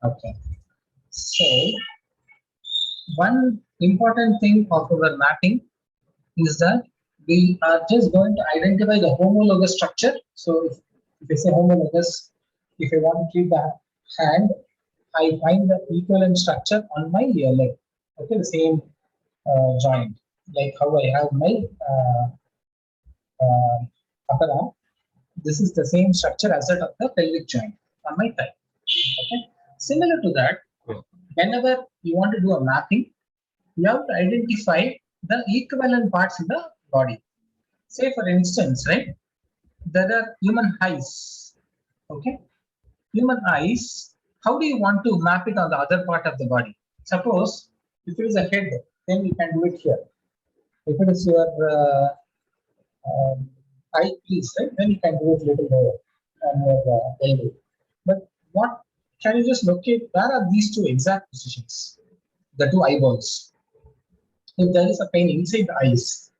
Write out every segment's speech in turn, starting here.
Okay. So one important thing of our mapping is that we are just going to identify the homologous structure. So if I say homologous, if I want to treat the hand, I find the equivalent structure on my leg. Okay, the same joint, like how I have my upper arm. This is the same structure as that of the pelvic joint on my thigh. Okay, similar to that, whenever you want to do a mapping, you have to identify the equivalent parts in the body. Say for instance, right, there are human eyes. Okay, human eyes. How do you want to map it on the other part of the body? Suppose if it is a head, then you can do it here. If it is your eye piece, right, then you can do it little lower on your elbow. But what can you just locate? Where are these two exact positions? The two eyeballs. If there is a pain inside the eyes,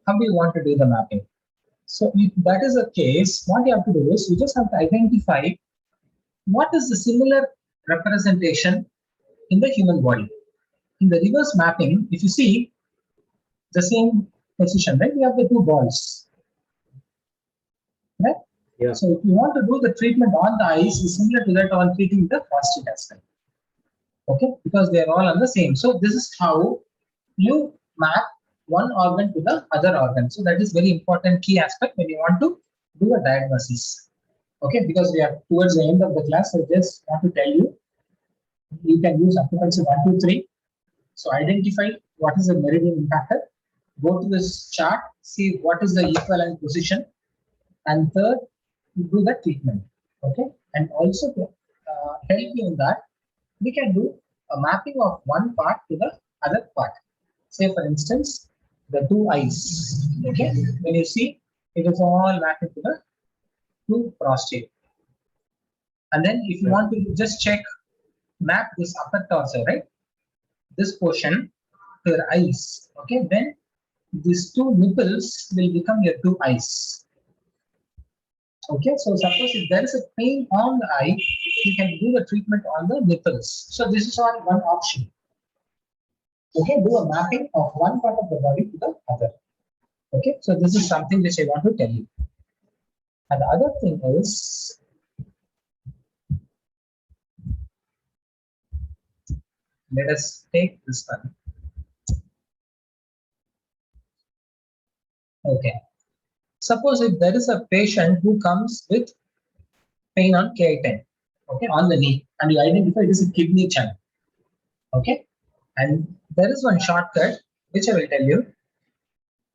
how do you want to do the mapping? So if that is the case, what you have to do is you just have to identify what is the similar representation in the human body. In the reverse mapping, if you see the same position, right, we have the two balls, right? Yeah. So if you want to do the treatment on the eyes, is similar to that on treating the prostate as well. Okay, because they are all on the same. So this is how you map one organ to the other organ. So that is very important key aspect when you want to do a diagnosis. Okay, because we are towards the end of the class, so just want to tell you, you can use occupancy 1, 2, 3. So identify what is the meridian impactor. Go to this chart, see what is the equivalent position, and third, do the treatment. Okay, and also to help you in that, we can do a mapping of one part to the other part. Say for instance, the two eyes. Okay, when you see, it is all mapped to the two prostate. And then if you want to just check, map this upper torso, right? This portion to your eyes. Okay, then these two nipples will become your two eyes. Okay, so suppose if there is a pain on the eye, you can do the treatment on the nipples. So this is all one option. Okay, do a mapping of one part of the body to the other. Okay, so this is something which I want to tell you. And the other thing is, let us take this one. Okay, suppose if there is a patient who comes with pain on KI10, okay, on the knee, and you identify it is a kidney channel. Okay, and there is one shortcut which I will tell you.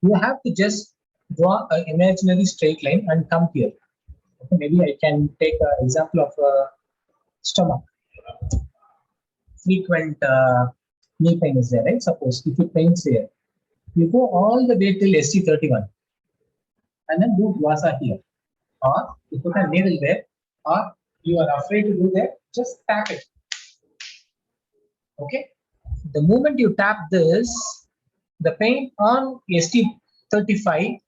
You have to just draw an imaginary straight line and come here. Okay, maybe I can take an example of stomach. Frequent knee pain is there, right? Suppose if it pains here, you go all the way till ST31 and then do Dwasa here. Or you put a needle there, or you are afraid to do that, just tap it. Okay? The moment you tap this, the pain on ST35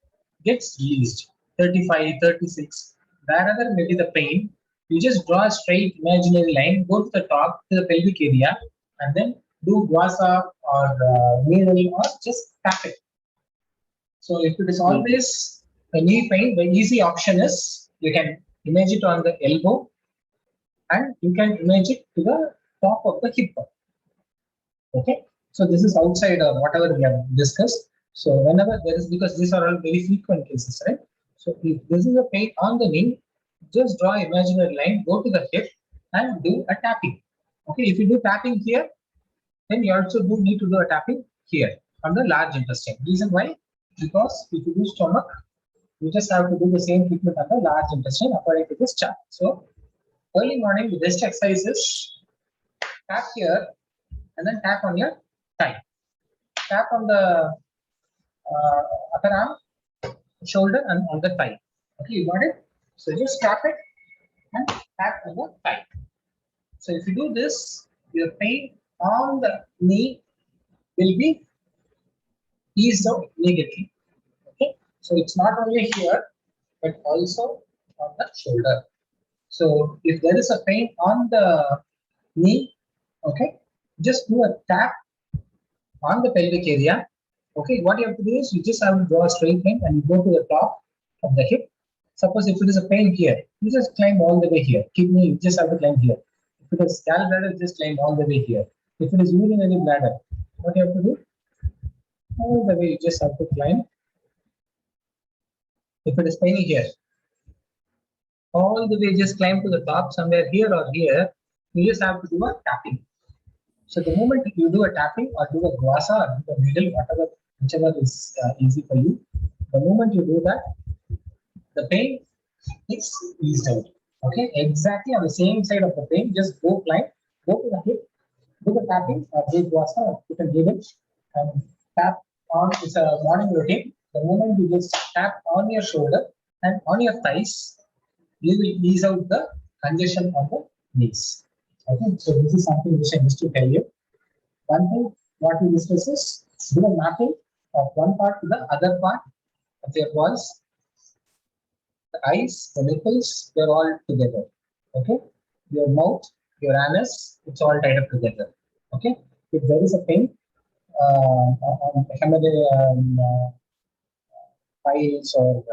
gets released. 35, 36, wherever may be the pain, you just draw a straight imaginary line, go to the top, to the pelvic area, and then do Dwasa or needle or just tap it. So if it is always a knee pain, the easy option is you can image it on the elbow and you can image it to the top of the hip. Okay, so this is outside or whatever we have discussed. So whenever there is, because these are all very frequent cases, right? So if this is a pain on the knee, just draw imaginary line, go to the hip and do a tapping. Okay, if you do tapping here, then you also do need to do a tapping here on the large intestine. Reason why? Because if you do stomach, you just have to do the same treatment on the large intestine according to this chart. So early morning, the best exercise is tap here and then tap on your thigh. Tap on the upper arm, shoulder, and on the thigh. Okay, you got it? So just tap it and tap on the thigh. So if you do this, your pain on the knee will be eased out immediately. Okay, so it's not only here but also on the shoulder. So if there is a pain on the knee. Okay, just do a tap on the pelvic area. Okay, what you have to do is you just have to draw a straight line and you go to the top of the hip. Suppose if it is a pain here, you just climb all the way here. Kidney, you just have to climb here. If it is gallbladder, just climb all the way here. If it is urinary bladder, what you have to do? All the way, you just have to climb. If it is pain here, all the way, just climb to the top somewhere here or here. You just have to do a tapping. So the moment you do a tapping or do a guasa or do a needle, whichever is easy for you, the moment you do that, the pain is eased out. Okay, exactly on the same side of the pain, just go climb, go to the hip, do the tapping or do guasa, or you can give it and tap on. It's a morning routine. The moment you just tap on your shoulder and on your thighs, you will ease out the congestion on the knees. Okay, so this is something which I missed to tell you. One thing what we discuss is do a mapping of one part to the other part of your voice. The eyes, the nipples, they're all together. Okay, your mouth, your anus, it's all tied up together. Okay, if there is a pain on piles or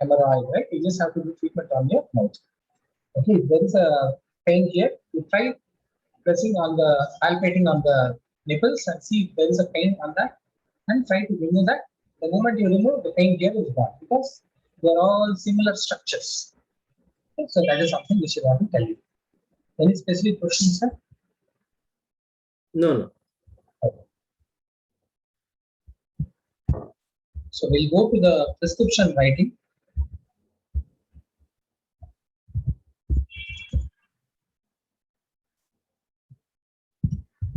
hemorrhoid, right? You just have to do treatment on your mouth. Okay, if there is a pain here, you try pressing on the palpating on the nipples and see if there is a pain on that and try to remove that. The moment you remove, the pain here is gone because they're all similar structures. Okay, so that is something which I want to tell you. Any specific questions, sir? No. Okay. So we'll go to the prescription writing.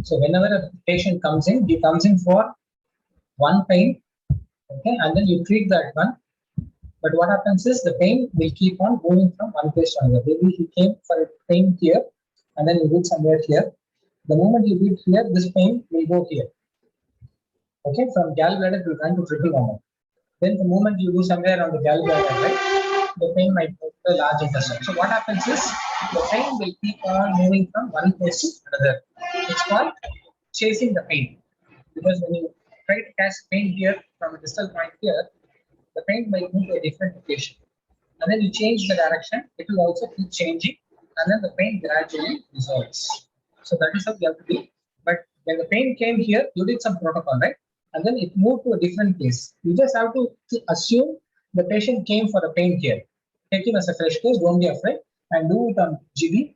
So whenever a patient comes in, he comes in for one pain, okay, and then you treat that one. But what happens is the pain will keep on moving from one place to another. Maybe he came for a pain here, and then you did somewhere here. The moment you did here, this pain will go here. Okay, from gallbladder to run to triple hormone. Then the moment you do somewhere on the gallbladder, right, the pain might go to the large intestine. So what happens is the pain will keep on moving from one place to another. It's called chasing the pain. Because when you try to catch pain here from a distal point here, the pain might move to a different location. And then you change the direction, it will also keep changing, and then the pain gradually resolves. So that is how you have to do. But when the pain came here, you did some protocol, right? And then it moved to a different place. You just have to assume the patient came for a pain here. Take him as a fresh case, don't be afraid, and do it on GB.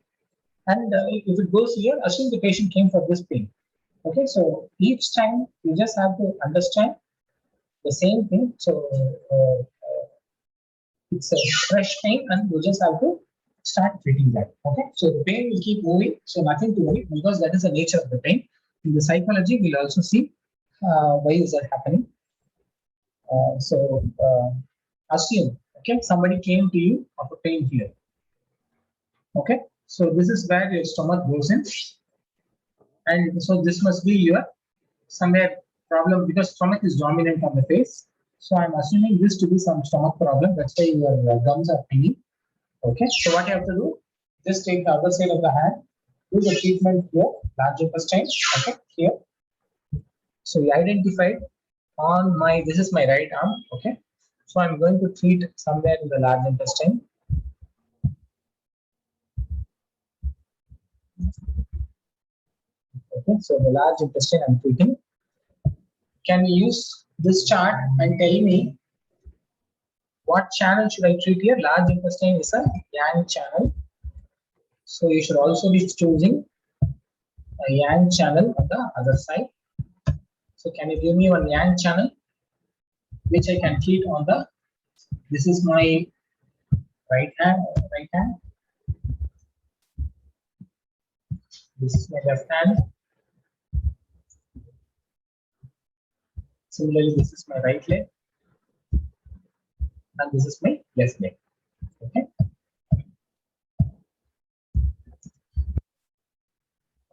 And if it goes here, assume the patient came for this pain. Okay, so each time you just have to understand the same thing. So it's a fresh pain, and you just have to start treating that. Okay, so the pain will keep moving, so nothing to worry because that is the nature of the pain. In the psychology, we'll also see why is that happening. Assume, okay, somebody came to you of a pain here. Okay, so this is where your stomach goes in, and so this must be your somewhere problem because stomach is dominant on the face. So I'm assuming this to be some stomach problem. That's why your gums are paining. Okay, so what you have to do, just take the other side of the hand, do the treatment here, large intestine, okay, here. So we identified on my, this is my right arm, okay. So I'm going to treat somewhere in the large intestine. Okay, so the large intestine I'm treating. Can you use this chart and tell me what channel should I treat here? Large intestine is a yang channel. So you should also be choosing a yang channel on the other side. So can you give me one yang channel which I can treat on the, this is my right hand. This is my left hand. Similarly, this is my right leg. And this is my left leg. Okay.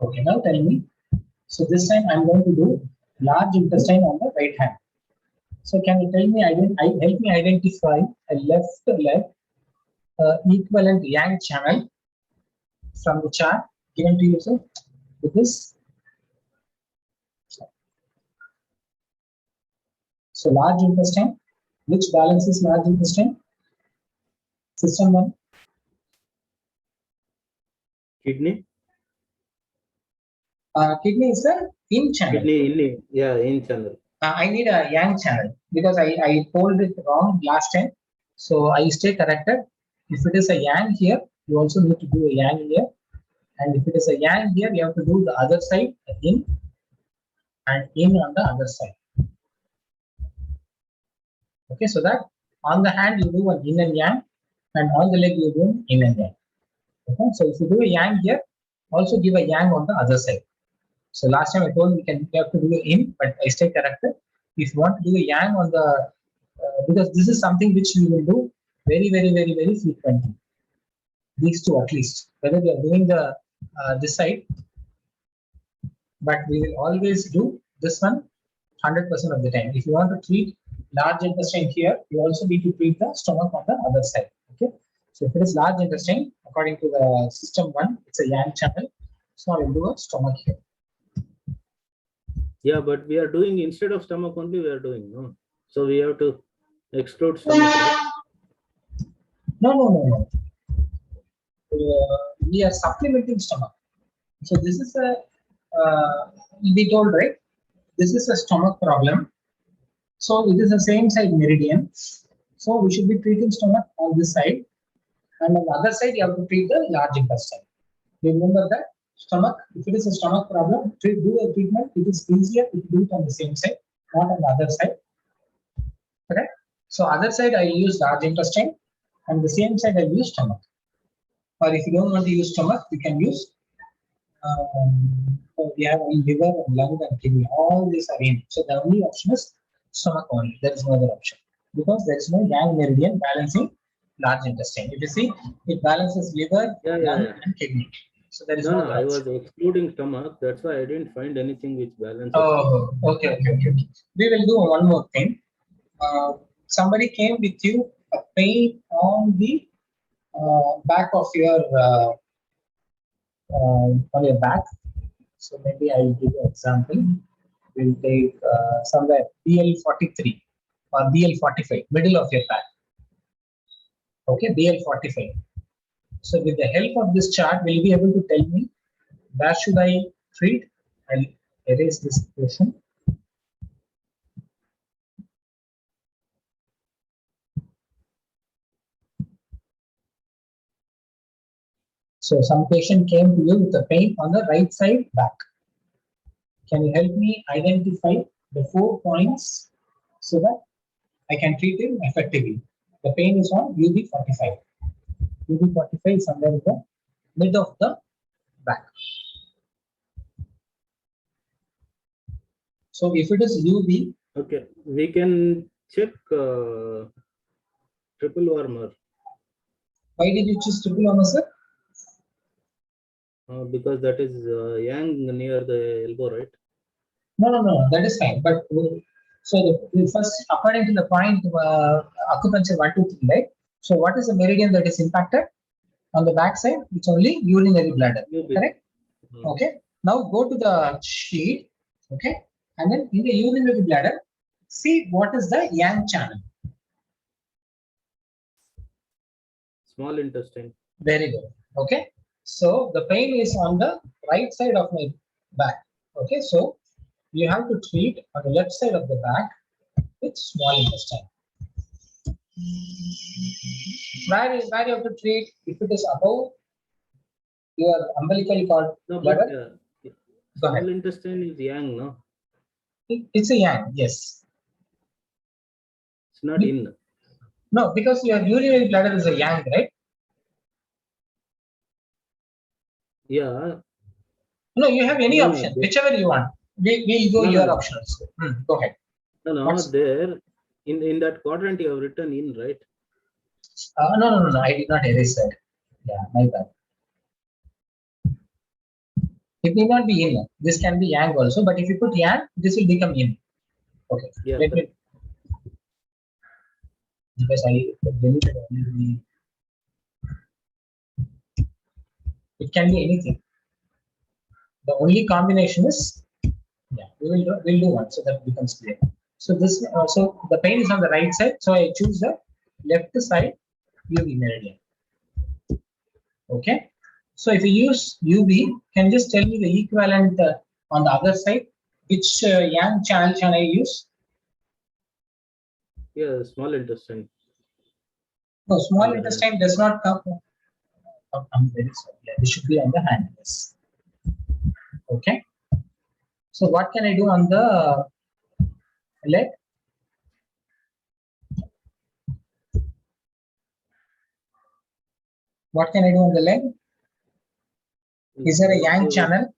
Okay, now tell me. So this time I'm going to do large intestine on the right hand. So can you tell me, help me identify a left leg equivalent yang channel from the chart given to you, sir, with this. So large intestine, which balances large intestine? System 1. Kidney. Kidney is the in channel. Kidney, yeah, in channel. I need a yang channel because I told it wrong last time. So I stay corrected. If it is a yang here, you also need to do a yang here. And if it is a yang here, you have to do the other side in and in on the other side. Okay, so that on the hand you do an yin and yang, and on the leg you do yin and yang. Okay, so if you do a yang here, also give a yang on the other side. So last time I told you have to do it in, but I stay corrected. If you want to do a yang on the, because this is something which we will do very frequently. These two at least, whether we are doing the this side, but we will always do this one 100% of the time. If you want to treat large intestine here, you also need to treat the stomach on the other side. Okay, so if it is large intestine, according to the system 1, it's a yang channel. So I will do a stomach here. Yeah, but we are doing instead of stomach only, we are doing, no? So we have to exclude stomach, right? No. We are supplementing stomach. So this is a, we told, right? This is a stomach problem. So it is the same side meridian. So we should be treating stomach on this side. And on the other side, you have to treat the large intestine. Remember that stomach, if it is a stomach problem, do a treatment. It is easier to do it on the same side, not on the other side. Correct? So other side, I use large intestine, and the same side, I use stomach. Or if you don't want to use stomach, you can use, we have liver and lung and kidney. All these are in. So the only option is stomach only. There is no other option because there is no yang meridian balancing large intestine. If you see, it balances liver, lung, and kidney. So there is no. I was excluding stomach. That's why I didn't find anything which balances. Oh, okay. We will do one more thing. Somebody came with you a pain on the back of your on your back. So maybe I will give you an example. We'll take somewhere BL43 or BL45, middle of your back. Okay, BL45. So with the help of this chart, will you be able to tell me where should I treat? I'll erase this question. So some patient came to you with a pain on the right side back. Can you help me identify the 4 points so that I can treat him effectively? The pain is on UB45. UB45 is somewhere in the mid of the back. So if it is UB, okay, we can check triple warmer. Why did you choose triple warmer, sir? Because that is yang near the elbow, right? No, that is fine. But so the first, according to the point, acupuncture 1, 2, 3, right? So what is the meridian that is impacted on the back side? It's only urinary bladder, correct? Okay. Now go to the sheet, okay, and then in the urinary bladder, see what is the yang channel. Small intestine. Very good. Okay. So the pain is on the right side of my back. Okay. So you have to treat on the left side of the back with small intestine. Where you have to treat if it is above your umbilical cord. No, but small intestine is yang, no? It's a yang, yes. It's not in. No, because your urinary bladder is a yang, right? Yeah. No, you have any option, whichever you want. We'll go your options. Go ahead. No, there in that quadrant you have written in, right? No. I did not erase that. Yeah, my bad. It may not be in. This can be yang also, but if you put yang, this will become in. Okay. Yeah. Let me. Because I deleted only. It can be anything. The only combination is, yeah, we'll do one so that becomes clear. So this, so the pain is on the right side, so I choose the left side UV meridian. Okay. So if you use UV, can you just tell me the equivalent on the other side? Which yang channel can I use? Yeah, small intestine. No, small On the intestine does not come. I'm very sorry. Yeah, this should be on the hand. Yes. Okay. So what can I do on the leg? What can I do on the leg? Is there a yang channel?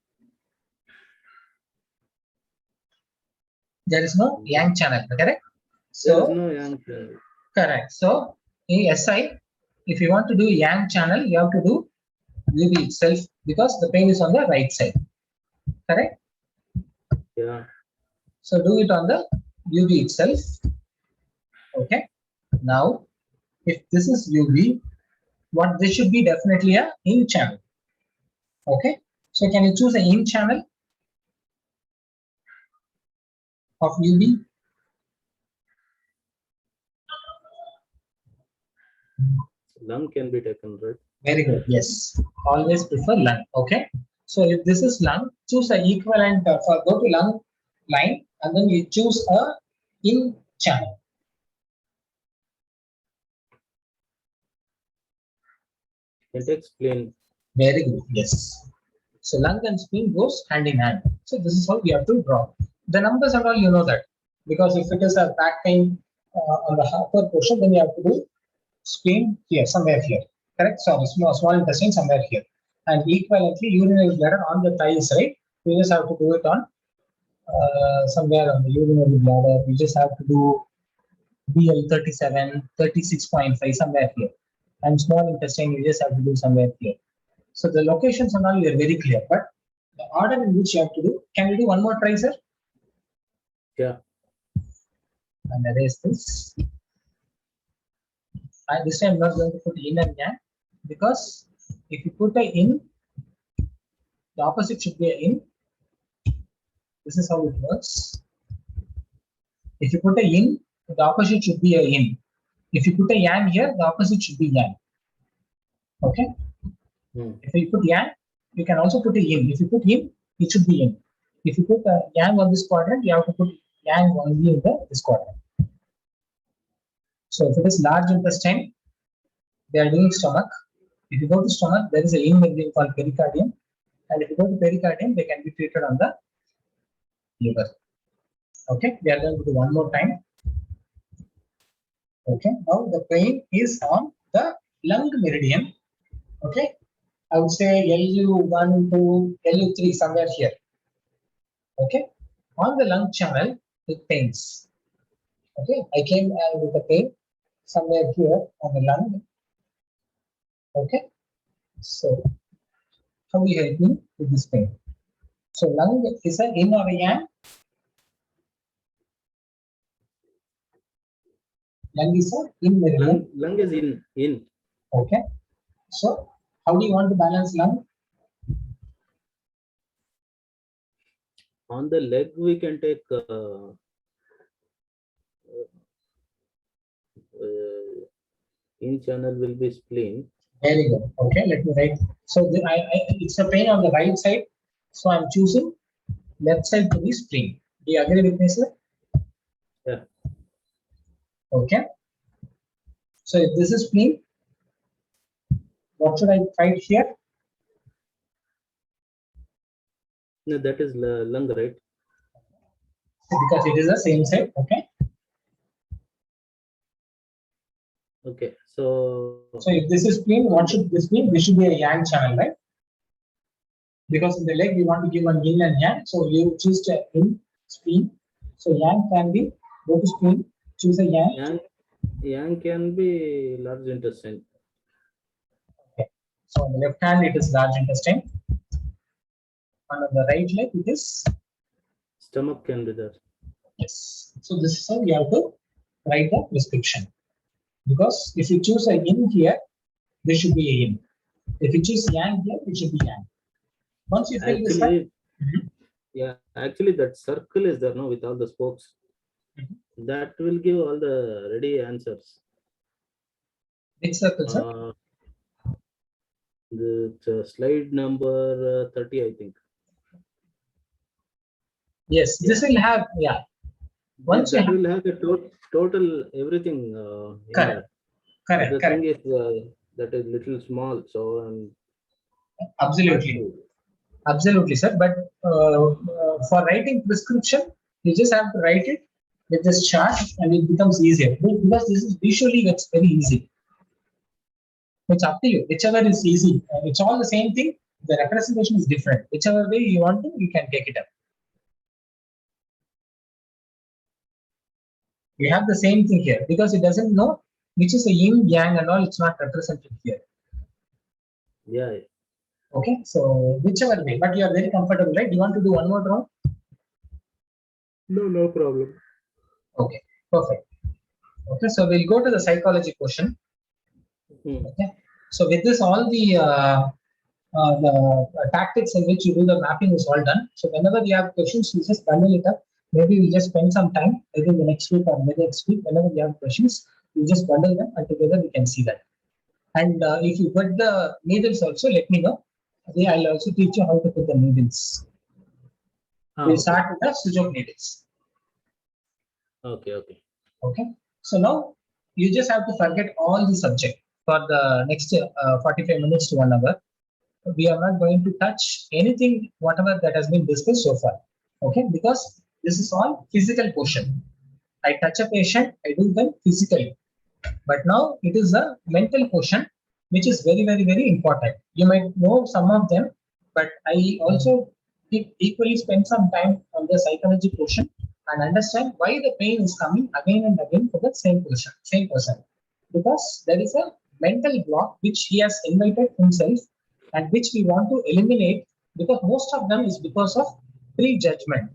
There is no yang channel, correct? There is So no yang channel. correct. So in SI, if you want to do yang channel, you have to do UV itself because the pain is on the right side. Correct? Yeah. So do it on the UV itself. Okay. Now, if this is UV, what this should be definitely a in channel. Okay. So can you choose an in channel of UV? Lung can be taken, right? Very good. Yes. Always prefer lung. Okay. So if this is lung, choose an equivalent for go to lung line and then you choose a in channel. It takes spleen. Very good. Yes. So lung and spleen goes hand in hand. So this is how we have to draw. The numbers and all, you know that. Because if it is a back pain on the upper portion, then you have to do spleen here, somewhere here. Correct? Sorry, small intestine somewhere here. And equivalently, urinary bladder on the thighs, right? You just have to do it on somewhere on the urinary bladder. You just have to do BL 37, 36.5, somewhere here. And small intestine, you just have to do somewhere here. So the locations and all are very clear, but the order in which you have to do, can you do one more try, sir? Yeah. And erase this. This time I'm not going to put in and yang because if you put a in, the opposite should be a in. This is how it works. If you put a in, the opposite should be a in. If you put a yang here, the opposite should be yang. Okay? If you put yang, you can also put a in. If you put in, it should be in. If you put a yang on this quadrant, you have to put yang only in this quadrant. So if it is large intestine, they are doing stomach. If you go to stomach, there is a in meridian called pericardium. And if you go to pericardium, they can be treated on the liver. Okay, we are going to do one more time. Okay, now the pain is on the lung meridian. Okay, I would say LU1 to LU3, somewhere here. Okay, on the lung channel, it pains. Okay, I came with the pain somewhere here on the lung. Okay, so how do you help me with this pain? So lung is an in or a yang? Lung is an in meridian. Lung is in. Okay, so how do you want to balance lung? On the leg, we can take in channel will be spleen. Very good. Okay, let me write. So it's a pain on the right side. So I'm choosing left side to be spleen. Do you agree with me, sir? Yeah. Okay. So if this is spleen, what should I write here? No, that is lung, right? Because it is the same side. Okay. Okay. So if this is spleen, what should this be? This should be a yang channel, right? Because in the leg we want to give an yin and yang. So you choose the in spleen. So yang can be go to spleen, choose a yang. Yang can be large intestine. Okay. So on the left hand it is large intestine. And on the right leg it is stomach can be there. Yes. So this is how we have to write the prescription. Because if you choose a yin here, there should be a yin. If you choose yang here, it should be yang. Once you fill this up, Mhm. Yeah, actually that circle is there, no, with all the spokes. Mhm. That will give all the ready answers. Which circle, sir? The slide number 30, I think. Yes, this Yeah, will have, yeah. Once you that have, will have the total everything in correct, there. But correct, the thing correct. is that is little small, so hard Absolutely. to. Absolutely, sir. But for writing prescription, you just have to write it with this chart and it becomes easier. Because this is visually, it's very easy. It's up to you. Whichever is easy. It's all the same thing. The representation is different. Whichever way you want to, you can take it up. We have the same thing here because it doesn't know which is a yin, yang, and all. It's not represented here. Yeah, Okay, so whichever way, but you are very comfortable, right? You want to do one more round? no, no problem. Okay, perfect. Okay, so we'll go to the psychology question. Hmm. Okay, so with this, all the tactics in which you do the mapping is all done. So whenever you have questions, you just bundle it up. Maybe we just spend some time, maybe the next week or maybe next week. Whenever you have questions, you just bundle them, and together we can see that. And if you put the needles also, let me know. Okay, I'll also teach you how to put the needles. We'll Okay, start with the switch of needles. okay, okay. Okay. So now you just have to forget all the subject for the next 45 minutes to 1 hour. We are not going to touch anything, whatever that has been discussed so far. Okay. Because this is all physical portion. I touch a patient, I do them physically. But now it is a mental portion, which is very, very, very important. You might know some of them, but I also equally spend some time on the psychology portion and understand why the pain is coming again and again for the same person. Because there is a mental block which he has invited himself and which we want to eliminate because most of them is because of prejudgment.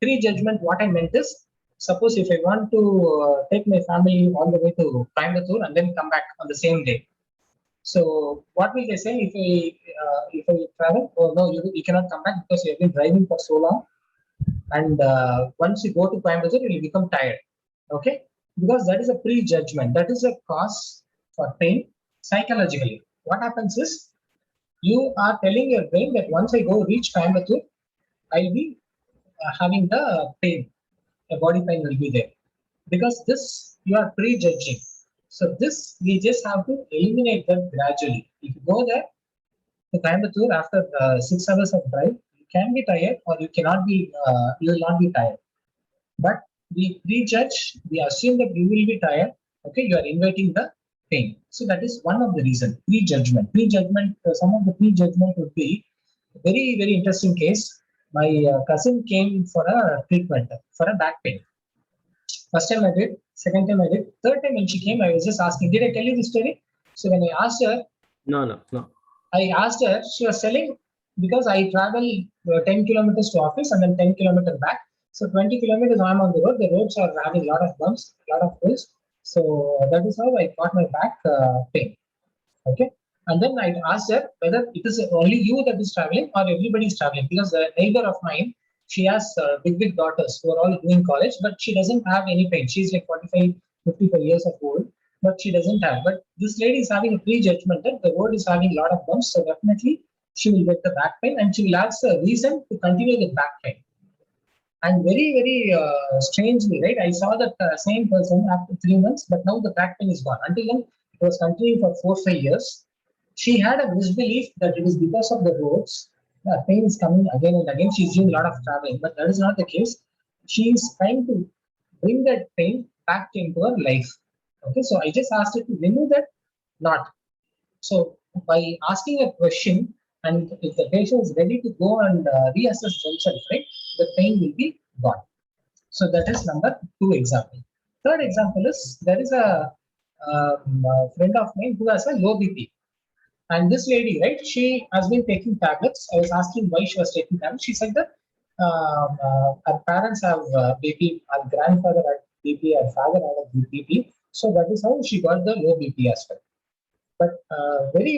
Prejudgment, what I meant is, suppose if I want to take my family all the way to Coimbatore and then come back on the same day. So what will they say if I travel? Oh no, you cannot come back because you have been driving for so long, and once you go to Coimbatore, you will become tired. Okay, because that is a prejudgment. That is a cause for pain psychologically. What happens is you are telling your brain that once I go reach Coimbatore, I'll be having the pain, a body pain will be there because this you are prejudging. So this we just have to eliminate that gradually. If you go there to Coimbatore after 6 hours of drive, you can be tired or you will not be tired. But we prejudge, we assume that you will be tired. Okay, you are inviting the pain. So that is one of the reason. Prejudgment. Prejudgment. Some of the prejudgment would be very very interesting case. My cousin came for a treatment for a back pain. First time I did, second time I did, third time when she came, I was just asking, did I tell you the story? So when I asked her, No, no, no. she was telling because I travel 10 kilometers to office and then 10 kilometers back. So 20 kilometers I'm on the road. The roads are having a lot of bumps, a lot of hills. So that is how I got my back pain. Okay. And then I asked her whether it is only you that is traveling or everybody is traveling because a neighbor of mine, she has big daughters who are all doing college, but she doesn't have any pain. She's like 45, 55 years of old, but she doesn't have. But this lady is having a prejudgment that the road is having a lot of bumps, so definitely she will get the back pain and she will ask a reason to continue with back pain. And very, very strangely, right? I saw that same person after 3 months, but now the back pain is gone. Until then, it was continuing for 4, 5 years. She had a misbelief that it is because of the roads. Pain is coming again and again. She's doing a lot of traveling, but that is not the case. She is trying to bring that pain back into her life. Okay, so I just asked her to remove that knot. So by asking a question, and if the patient is ready to go and reassess themselves, right, the pain will be gone. So that is number two example. Third example is there is a friend of mine who has a low BP. And this lady, right, she has been taking tablets. I was asking why she was taking tablets. She said that her parents have BP, her grandfather had BP, her father had a BP. So that is how she got the low BP as well. But very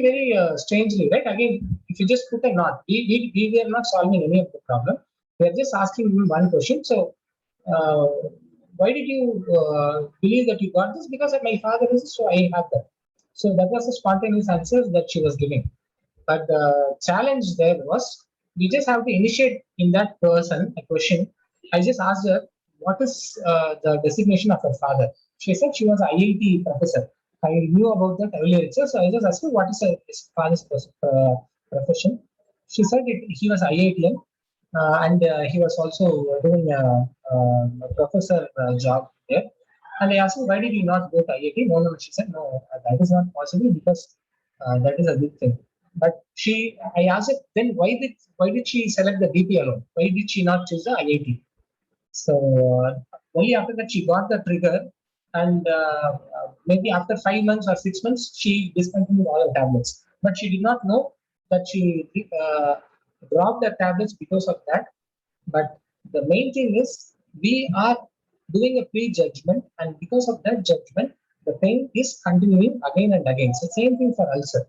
strangely, right? Again, if you just put a knot, we are not solving any of the problem. We are just asking you one question. So, uh, why did you believe that you got this? Because my father is, so I have that. So that was the spontaneous answer that she was giving. But the challenge there was we just have to initiate in that person a question. I just asked her, what is the designation of her father? She said she was an IIT professor. I knew about that earlier itself, so I just asked her what is her his father's profession. She said he was IITian and he was also doing a professor job there. And I asked her, why did you not go to IIT? No, no, she said, no, that is not possible because that is a good thing. But I asked her, then why did she select the BP alone? Why did she not choose the IIT? So only after that she got the trigger, and maybe after 5 months or 6 months she discontinued all the tablets. But she did not know that she dropped the tablets because of that. But the main thing is we are doing a prejudgment, and because of that judgment, the pain is continuing again and again. So same thing for ulcer.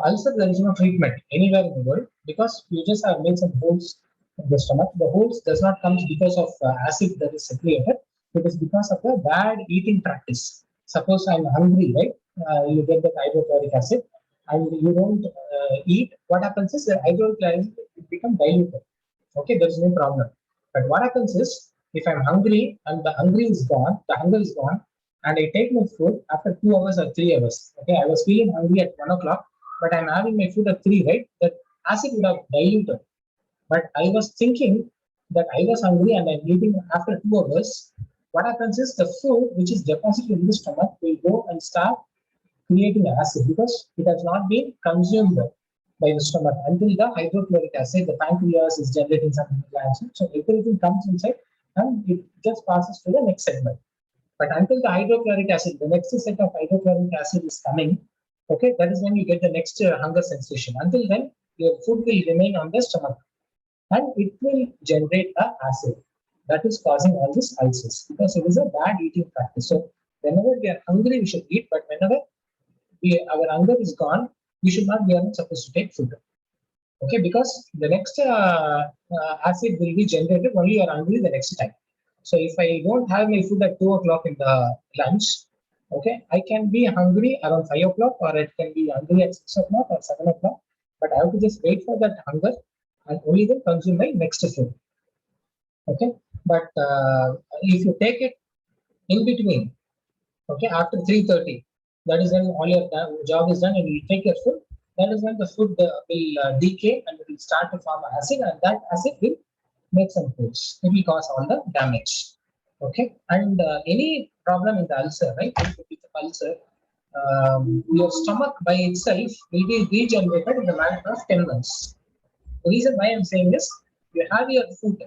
Ulcer, there is no treatment anywhere in the world because you just have made some holes in the stomach. The holes does not come because of acid that is secreted. It is because of the bad eating practice. Suppose I'm hungry, right? You get that hydrochloric acid, and you don't eat. What happens is the hydrochloric acid become diluted. Okay, there is no problem. But what happens is, if I'm hungry and the hunger is gone, and I take my food after 2 hours or 3 hours. Okay, I was feeling hungry at 1 o'clock, but I'm having my food at three, right? That acid would have diluted. But I was thinking that I was hungry and I'm eating after 2 hours. What happens is the food which is deposited in the stomach will go and start creating acid because it has not been consumed by the stomach until the hydrochloric acid, the pancreas is generating some glands. So everything comes inside and it just passes to the next segment. But until the hydrochloric acid, the next set of hydrochloric acid is coming, okay, that is when you get the next hunger sensation. Until then, your food will remain on the stomach and it will generate a acid that is causing all these ulcers because it is a bad eating practice. So whenever we are hungry, we should eat, but whenever our hunger is gone, we should not be supposed to take food. Okay, because the next acid will be generated only you are hungry the next time. So if I don't have my food at 2 o'clock in the lunch, okay, I can be hungry around 5 o'clock, or it can be hungry at 6 o'clock or 7 o'clock. But I have to just wait for that hunger and only then consume my next food. Okay, but if you take it in between, okay, after 3:30, that is when all your job is done and you take your food. That is when the food will decay and it will start to form acid, and that acid will make some foods. It will cause all the damage. Okay, and any problem in the ulcer, right? With the ulcer, your stomach by itself will be regenerated in the matter of 10 months. The reason why I'm saying this, you have your food.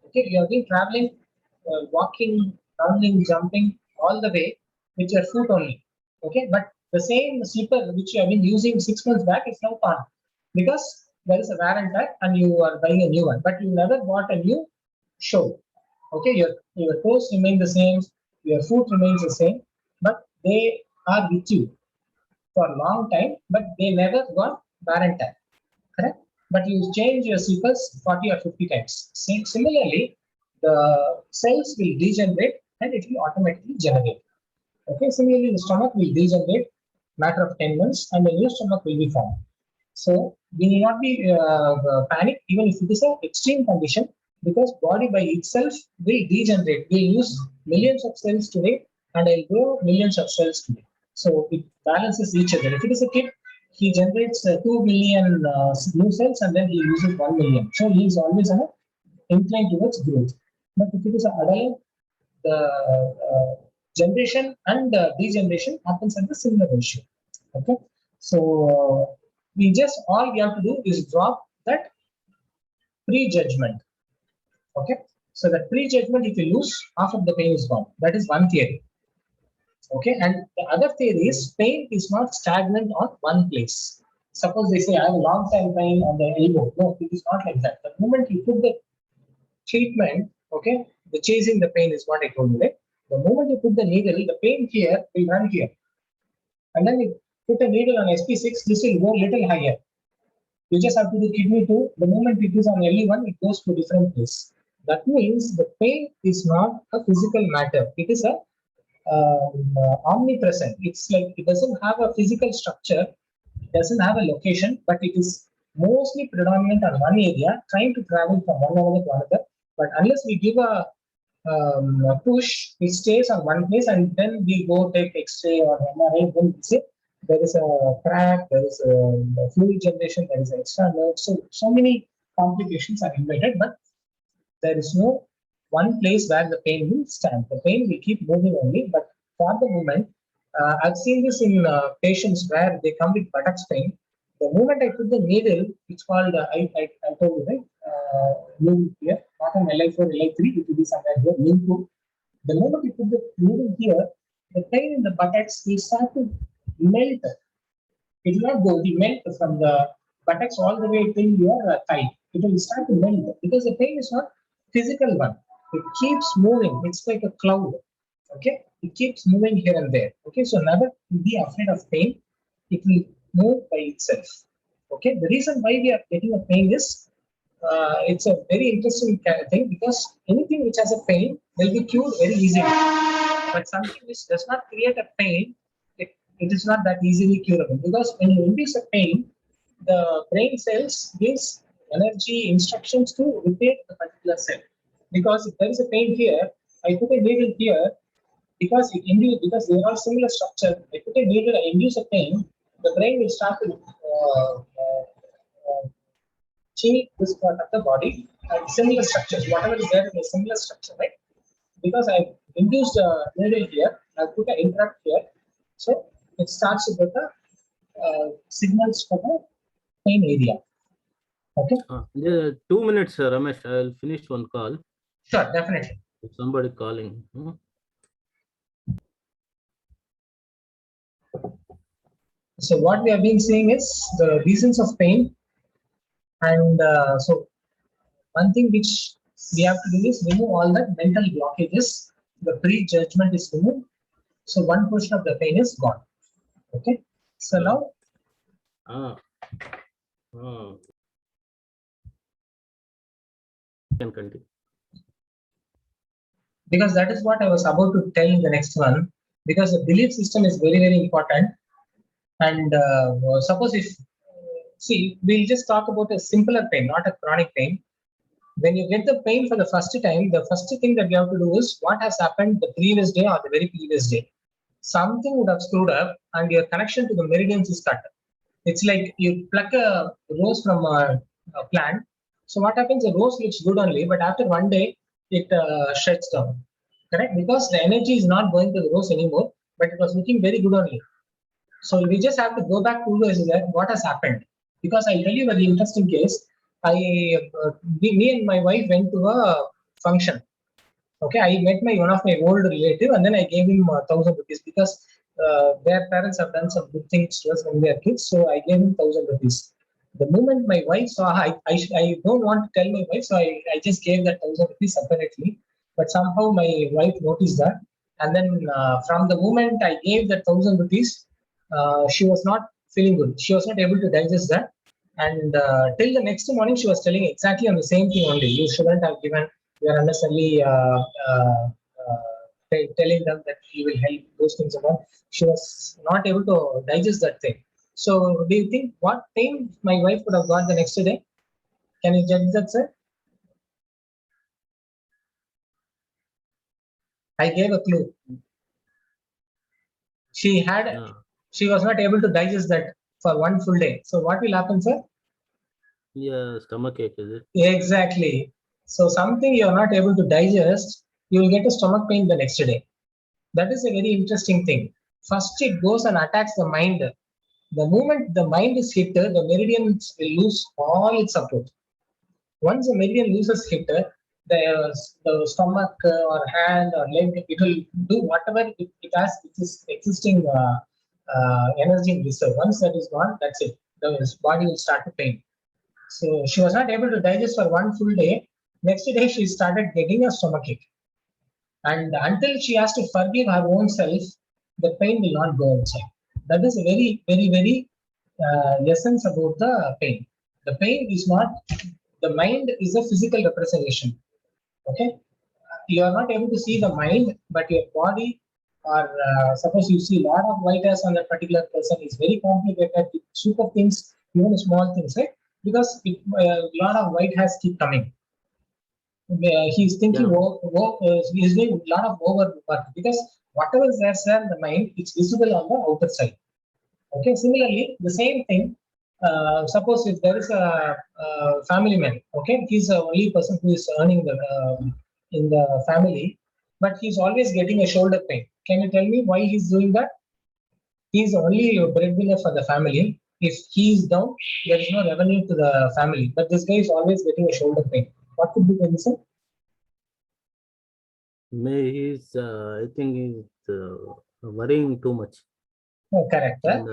Okay, you have been traveling, walking, running, jumping all the way with your foot only. Okay, but the same slipper which you have been using 6 months back is now gone because there is a wear and tear and you are buying a new one, but you never bought a new shoe. Okay, your toes remain the same, your foot remains the same, but they are with you for a long time, but they never got wear and tear. Correct? But you change your slippers 40 or 50 times. Similarly, the cells will degenerate and it will automatically generate. Okay, similarly, the stomach will degenerate matter of 10 months and a new stomach will be formed. So we need not be panic even if it is an extreme condition because body by itself will degenerate. We use millions of cells today and I'll grow millions of cells today. So it balances each other. If it is a kid, he generates 2 million new cells and then he uses 1 million. So he is always on a inclined towards growth. But if it is an adult, the generation and degeneration happens at the similar ratio. Okay, so we just all we have to do is drop that prejudgment. Okay, so that prejudgment, if you lose, half of the pain is gone. That is one theory. Okay, and the other theory is pain is not stagnant on one place. Suppose they say I have a long time pain on the elbow. No, it is not like that. The moment you put the treatment, okay, the chasing the pain is what I told you, right? The moment you put the needle, the pain here will run here. And then it put a needle on SP6, this will go little higher. You just have to do kidney 2. The moment it is on LE1, it goes to different place. That means the pain is not a physical matter. It is a omnipresent. It's like it doesn't have a physical structure, it doesn't have a location, but it is mostly predominant on one area, trying to travel from one another to another. But unless we give a push, it stays on one place, and then we go take X-ray or MRI. Then we say there is a crack, there is a fluid generation, there is an extra nerve. So many complications are invited, but there is no one place where the pain will stand. The pain will keep moving only, but for the moment, I've seen this in patients where they come with buttocks pain. The moment I put the needle, it's called, I told you, right? Needle here, not an LI4, LI3, it will be somewhere here, needle. The moment you put the needle here, the pain in the buttocks will start to melt. It will not go, it will melt from the buttocks all the way till your thigh. It will start to melt because the pain is not physical one. It keeps moving. It's like a cloud. Okay, it keeps moving here and there. Okay, so never be afraid of pain. It will move by itself. Okay, the reason why we are getting a pain is it's a very interesting thing because anything which has a pain will be cured very easily. But something which does not create a pain, it is not that easily curable because when you induce a pain, the brain cells gives energy instructions to repair the particular cell. Because if there is a pain here, I put a needle here because they are similar structure. I put a needle, I induce a pain, the brain will start to change this part of the body and similar structures, whatever is there in a similar structure, right? Because I induced a needle here, I put an interrupt here, so it starts to get the signals for the pain area. Okay. Yeah, 2 minutes, Ramesh. I'll finish one call. Sure, definitely. If somebody calling. So what we have been seeing is the reasons of pain, and so one thing which we have to do is remove all the mental blockages. The prejudgment is removed, so one portion of the pain is gone. Okay. So now. Can continue. Because that is what I was about to tell in the next one. Because the belief system is very, very important. And suppose if, see, we'll just talk about a simpler pain, not a chronic pain. When you get the pain for the first time, the first thing that you have to do is what has happened the previous day or the very previous day. Something would have screwed up and your connection to the meridians is cut. It's like you pluck a rose from a plant. So what happens? The rose looks good only, but after one day, it shuts down. Correct? Because the energy is not going to the rose anymore, but it was looking very good only. So we just have to go back to what has happened. Because I'll tell you a very interesting case. Me and my wife went to a function. Okay, I met one of my old relative, and then I gave him 1,000 rupees because their parents have done some good things to us when we were kids. So I gave him 1,000 rupees. The moment my wife saw, I don't want to tell my wife, so I just gave that 1,000 rupees separately. But somehow my wife noticed that, and then from the moment I gave that 1,000 rupees, she was not feeling good. She was not able to digest that, and till the next morning, she was telling exactly on the same thing only. You shouldn't have given. You are unnecessarily telling them that you will help those things about. She was not able to digest that thing. So, do you think what pain my wife would have got the next day? Can you judge that, sir? I gave a clue. She was not able to digest that for one full day. So, what will happen, sir? Yeah, stomach ache, is it? Exactly. So something you are not able to digest, you will get a stomach pain the next day. That is a very interesting thing. First, it goes and attacks the mind. The moment the mind is hit, the meridians will lose all its support. Once the meridian loses hit, the stomach or hand or leg, it will do whatever it has, it is existing energy in reserve. Once that is gone, that's it. The body will start to pain. So she was not able to digest for one full day. Next day, she started getting a stomachache. And until she has to forgive her own self, the pain will not go inside. That is a very essence about the pain. The pain is not, the mind is a physical representation. Okay, you are not able to see the mind, but your body, or suppose you see a lot of white hairs on that particular person is very complicated with super things, even small things, right? Because a lot of white hairs keep coming. He's thinking, Yeah. he's doing a lot of overwork because whatever is there in the mind, it's visible on the outer side. Okay, similarly, the same thing. Suppose if there is a family man, okay, he's the only person who is earning in the family, but he's always getting a shoulder pain. Can you tell me why he's doing that? He's only a breadwinner for the family. If he's down, there is no revenue to the family. But this guy is always getting a shoulder pain. What could be the reason? He's, I think he's worrying too much. Oh, correct. And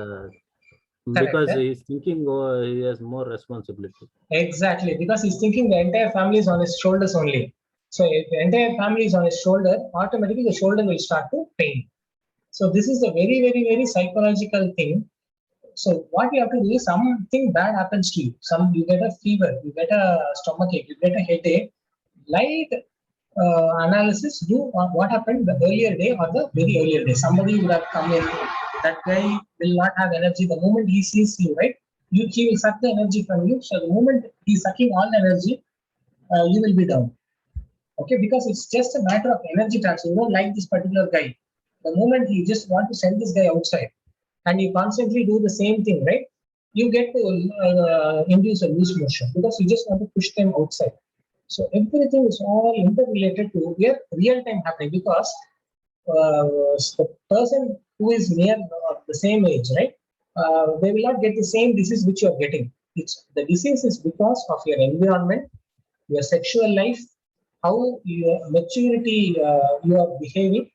Correct. because he's thinking, oh, he has more responsibility. Exactly, because he's thinking the entire family is on his shoulders only. So if the entire family is on his shoulder, automatically the shoulder will start to pain. So this is a very psychological thing. So what you have to do is something bad happens to you. You get a fever, you get a stomachache, you get a headache. Light analysis, do what happened the earlier day or the very earlier day. Somebody would have come in, that guy will not have energy. The moment he sees you, right? He will suck the energy from you. So the moment he's sucking all the energy, you will be down. Okay, because it's just a matter of energy transfer. You don't like this particular guy. The moment you just want to send this guy outside, and you constantly do the same thing, right? You get to induce a loose motion because you just want to push them outside. So everything is all interrelated to real time happening because the person who is near the same age, right? They will not get the same disease which you are getting. The disease is because of your environment, your sexual life, how your maturity you are behaving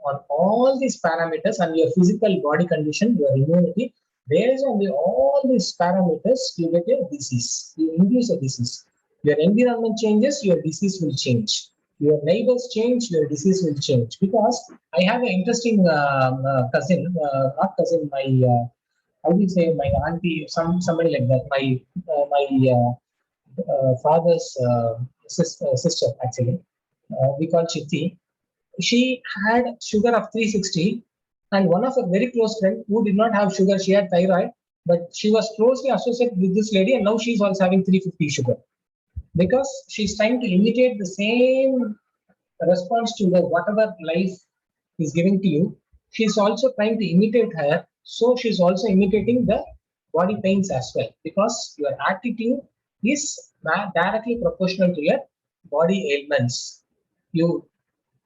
on all these parameters, and your physical body condition, your immunity. Based on all these parameters, you get a disease. You induce a disease. Your environment changes, your disease will change. Your neighbors change, your disease will change. Because I have an interesting cousin, not cousin, my how do you say, my auntie, somebody like that. My father's sister actually. We call Chitti. She had sugar of 360, and one of her very close friend who did not have sugar, she had thyroid, but she was closely associated with this lady, and now she's also having 350 sugar because she's trying to imitate the same response to the whatever life is giving to you. She's also trying to imitate her, so she's also imitating the body pains as well because your attitude is directly proportional to your body ailments. You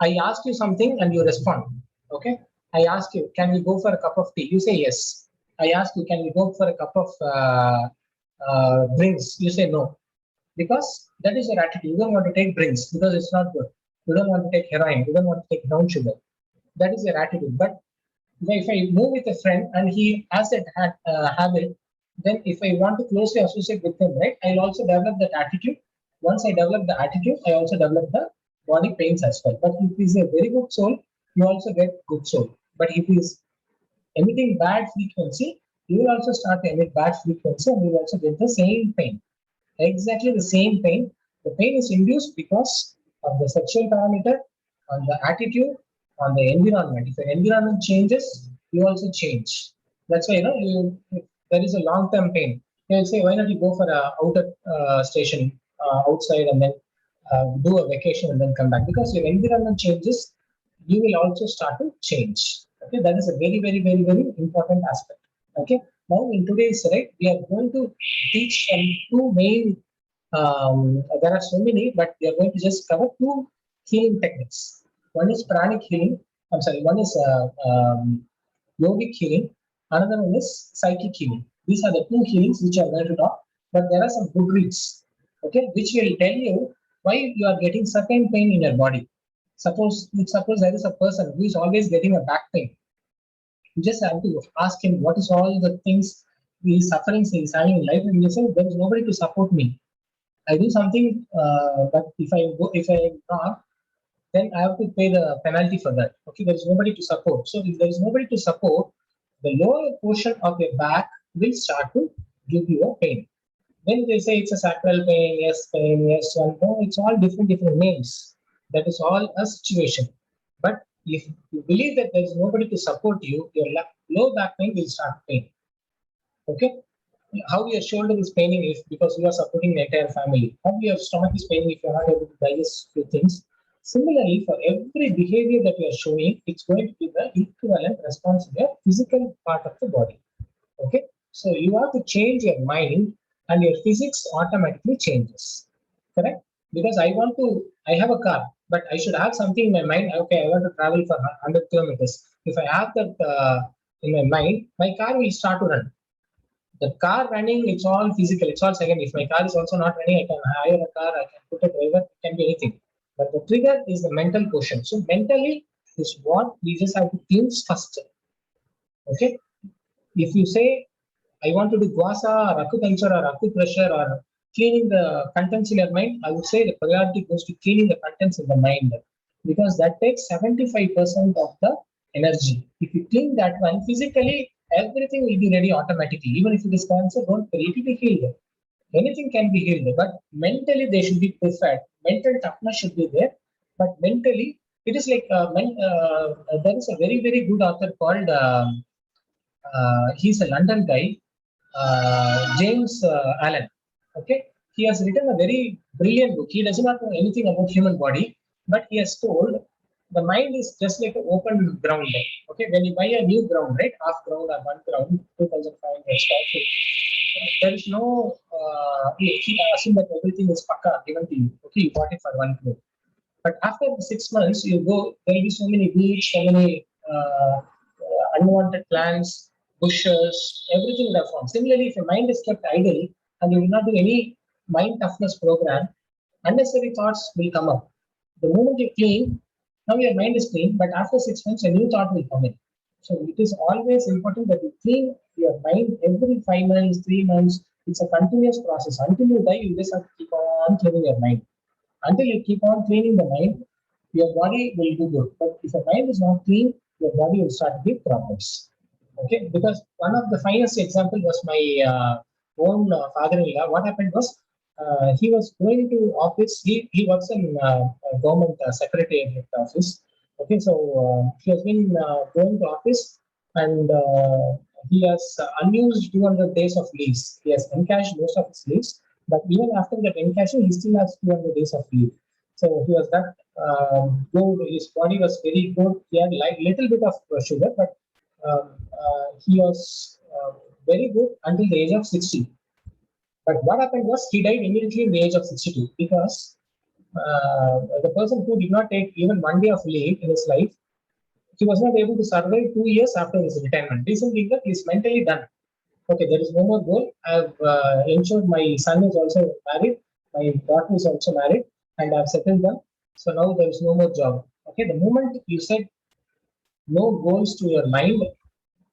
I ask you something and you respond. Okay. I ask you, can we go for a cup of tea? You say yes. I ask you, can we go for a cup of drinks? You say no. Because that is your attitude. You don't want to take drinks because it's not good. You don't want to take heroin. You don't want to take brown sugar. That is your attitude. But if I move with a friend and he has that habit, then if I want to closely associate with him, right, I'll also develop that attitude. Once I develop the attitude, I also develop the body pains as well. But if he's a very good soul, you also get good soul. But if he's emitting bad frequency, you will also start to emit bad frequency and you will also get the same pain. Exactly the same pain. The pain is induced because of the sexual parameter, on the attitude, on the environment. If the environment changes, you also change. That's why if there is a long-term pain. They'll say, why not you go for a outer station outside and then do a vacation and then come back? Because your environment changes, you will also start to change. Okay, that is a very important aspect. Okay, now in today's we are going to teach two main. There are so many, but we are going to just cover two healing techniques. One is pranic healing. I'm sorry. One is yogic healing. Another one is psychic healing. These are the two healings which I am going to talk. But there are some good reads, okay, which will tell you why you are getting certain pain in your body. Suppose there is a person who is always getting a back pain. You just have to ask him what is all the things he sufferings he is having in life, and you say there is nobody to support me. I do something, but if I am wrong, then I have to pay the penalty for that. Okay, there is nobody to support. So if there is nobody to support, the lower portion of your back will start to give you a pain. When they say it's a sacral pain, yes, one, no, it's all different names. That is all a situation. But if you believe that there is nobody to support you, your low back pain will start pain. Okay? How your shoulder is paining if because you are supporting the entire family. How your stomach is paining if you are not able to digest few things. Similarly, for every behavior that you are showing, it's going to be the equivalent response in your physical part of the body. Okay, so you have to change your mind, and your physics automatically changes. Correct? Because I have a car, but I should have something in my mind. Okay, I want to travel for 100 kilometers. If I have that in my mind, my car will start to run. The car running, it's all physical, it's all second. If my car is also not running, I can hire a car, I can put a driver, it can be anything. But the trigger is the mental portion. So mentally is what we just have to think first. Okay. If you say I want to do guasa or acupuncture or acupressure or cleaning the contents in your mind, I would say the priority goes to cleaning the contents in the mind because that takes 75% of the energy. If you clean that one physically, everything will be ready automatically. Even if it is cancer, don't worry, it will be healed. Anything can be healed, but mentally they should be preferred. Mental toughness should be there, but mentally it is like there is a very good author called. He's a London guy, James Allen. Okay, he has written a very brilliant book. He does not know anything about human body, but he has told the mind is just like an open ground. Okay, when you buy a new ground, right, half ground or one ground, 2,500 square feet, there is no. You assume that everything is pakka given to you. Okay, you bought it for 1 crore. But after the 6 months, you go, there will be so many weeds, so many unwanted plants, bushes, everything will have formed. Similarly, if your mind is kept idle and you will not do any mind toughness program, unnecessary thoughts will come up. The moment you clean, now your mind is clean, but after 6 months, a new thought will come in. So it is always important that you clean your mind every 5 months, 3 months. It's a continuous process. Until you die, you just have to keep on cleaning your mind. Until you keep on cleaning the mind, your body will do good. But if the mind is not clean, your body will start to give problems. Okay, because one of the finest example was my own father-in-law. What happened was he was going to office. He works in government secretariat office. Okay, so he has been going to office and he has unused 200 days of leaves. He has encashed most of his leaves, but even after that encashing, he still has 200 days of leave. So he was that good. His body was very good. He had like little bit of sugar, but he was very good until the age of 60. But what happened was he died immediately in the age of 62 because the person who did not take even 1 day of leave in his life, he was not able to survive 2 years after his retirement. Reason being that he's mentally done. Okay, there is no more goal. I've ensured my son is also married, my daughter is also married, and I've settled them. So now there is no more job. Okay, the moment you said no goals to your mind,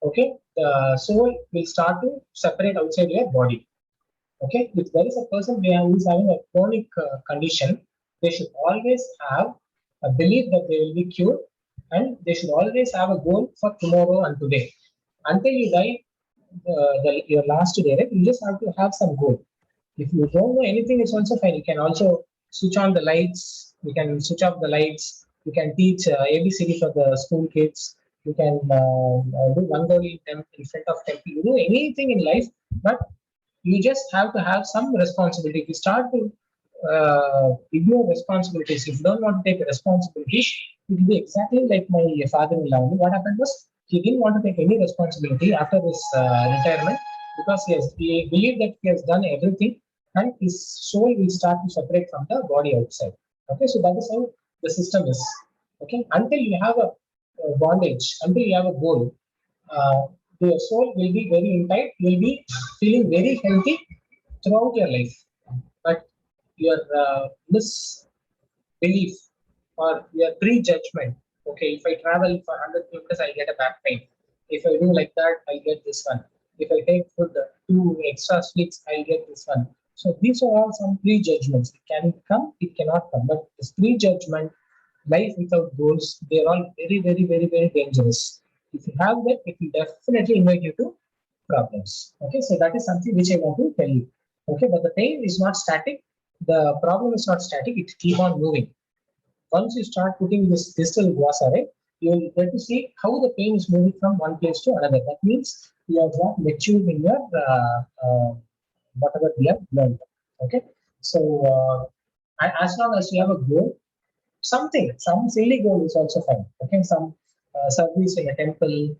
okay, the soul will start to separate outside your body. Okay, if there is a person who is having a chronic condition, they should always have a belief that they will be cured, and they should always have a goal for tomorrow and today. Until you die, your last day, right? You just have to have some goal. If you don't know anything, it's also fine. You can also switch on the lights. You can switch off the lights. You can teach ABCD for the school kids. You can do Rangoli in front of temple. You do anything in life, but you just have to have some responsibility. If you start to ignore responsibilities, if you don't want to take responsibilities, it will be exactly like my father-in-law. What happened was he didn't want to take any responsibility after his retirement because he believed that he has done everything and his soul will start to separate from the body outside. Okay, so that is how the system is. Okay, until you have a bondage, until you have a goal, uh, your soul will be very intact, will be feeling very healthy throughout your life. But your misbelief or your prejudgment, okay, if I travel for 100 kilometers, I'll get a back pain. If I do like that, I'll get this one. If I take food, 2 extra sweets, I'll get this one. So these are all some prejudgments. It can come, it cannot come. But this prejudgment, life without goals, they're all very dangerous. If you have that, it will definitely invite you to problems. Okay, so that is something which I want to tell you. Okay, but the pain is not static. The problem is not static. It keep on moving. Once you start putting this distal guasa, right, you will get to see how the pain is moving from one place to another. That means you are not matured in your whatever we have learned. Okay, so as long as you have a goal, some silly goal is also fine. Okay, some service in a temple,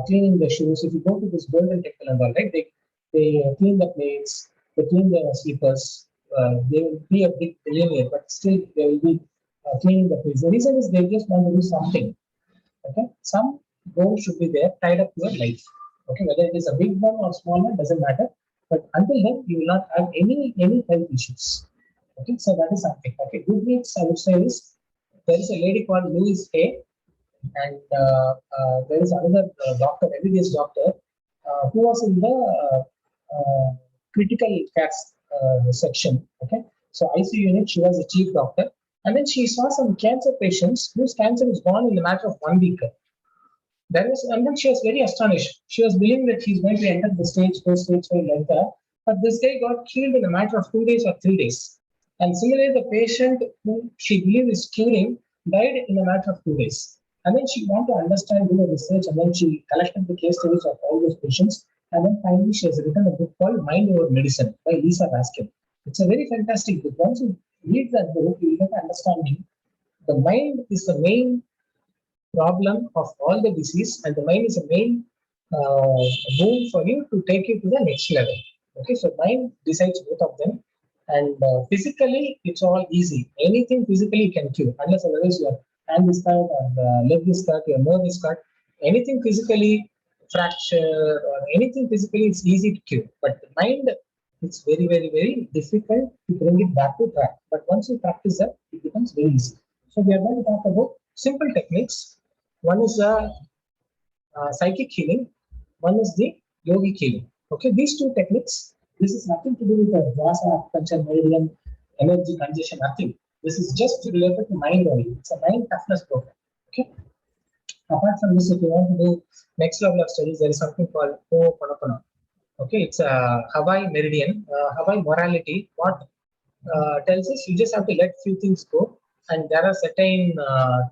cleaning the shoes. If you go to this golden temple and all, right, they clean the plates, they clean the sleepers. They will be a big billionaire, but still they will be cleaning the plates. The reason is they just want to do something. Okay, some goal should be there tied up to your life. Okay, whether it is a big one or small one doesn't matter. But until then, you will not have any health issues. Okay, so that is something. Okay, good news I would say is there is a lady called Louise Hay, and there is another doctor, MBBS doctor, who was in the critical care section. Okay, so ICU unit, she was a chief doctor, and then she saw some cancer patients whose cancer is gone in a matter of 1 week. And then she was very astonished. She was believing that she's going to enter the stage 4, stage 5 like that. But this guy got killed in a matter of 2 days or 3 days. And similarly, the patient who she believed is curing died in a matter of 2 days. And then she wanted to understand, do the research, and then she collected the case studies of all those patients. And then finally, she has written a book called Mind Over Medicine by Lisa Raskin. It's a very fantastic book. Once you read that book, you will get understanding. The mind is the main problem of all the disease, and the mind is a main boon for you to take you to the next level. Okay, so mind decides both of them, and physically it's all easy. Anything physically you can cure, unless otherwise your hand is cut or leg is cut, your nerve is cut. Anything physically fracture or anything physically it's easy to cure, but the mind it's very difficult to bring it back to track. But once you practice that, it becomes very easy. So we are going to talk about simple techniques. One is the psychic healing. One is the yogic healing. Okay, these two techniques. This is nothing to do with the vasa, acupuncture, meridian, energy congestion. Nothing. This is just related to mind only. It's a mind toughness program. Okay. Apart from this, if you want to do next level of studies, there is something called Ho'oponopono. Okay, it's a Hawaii meridian, Hawaii morality. What tells us you just have to let few things go, and there are certain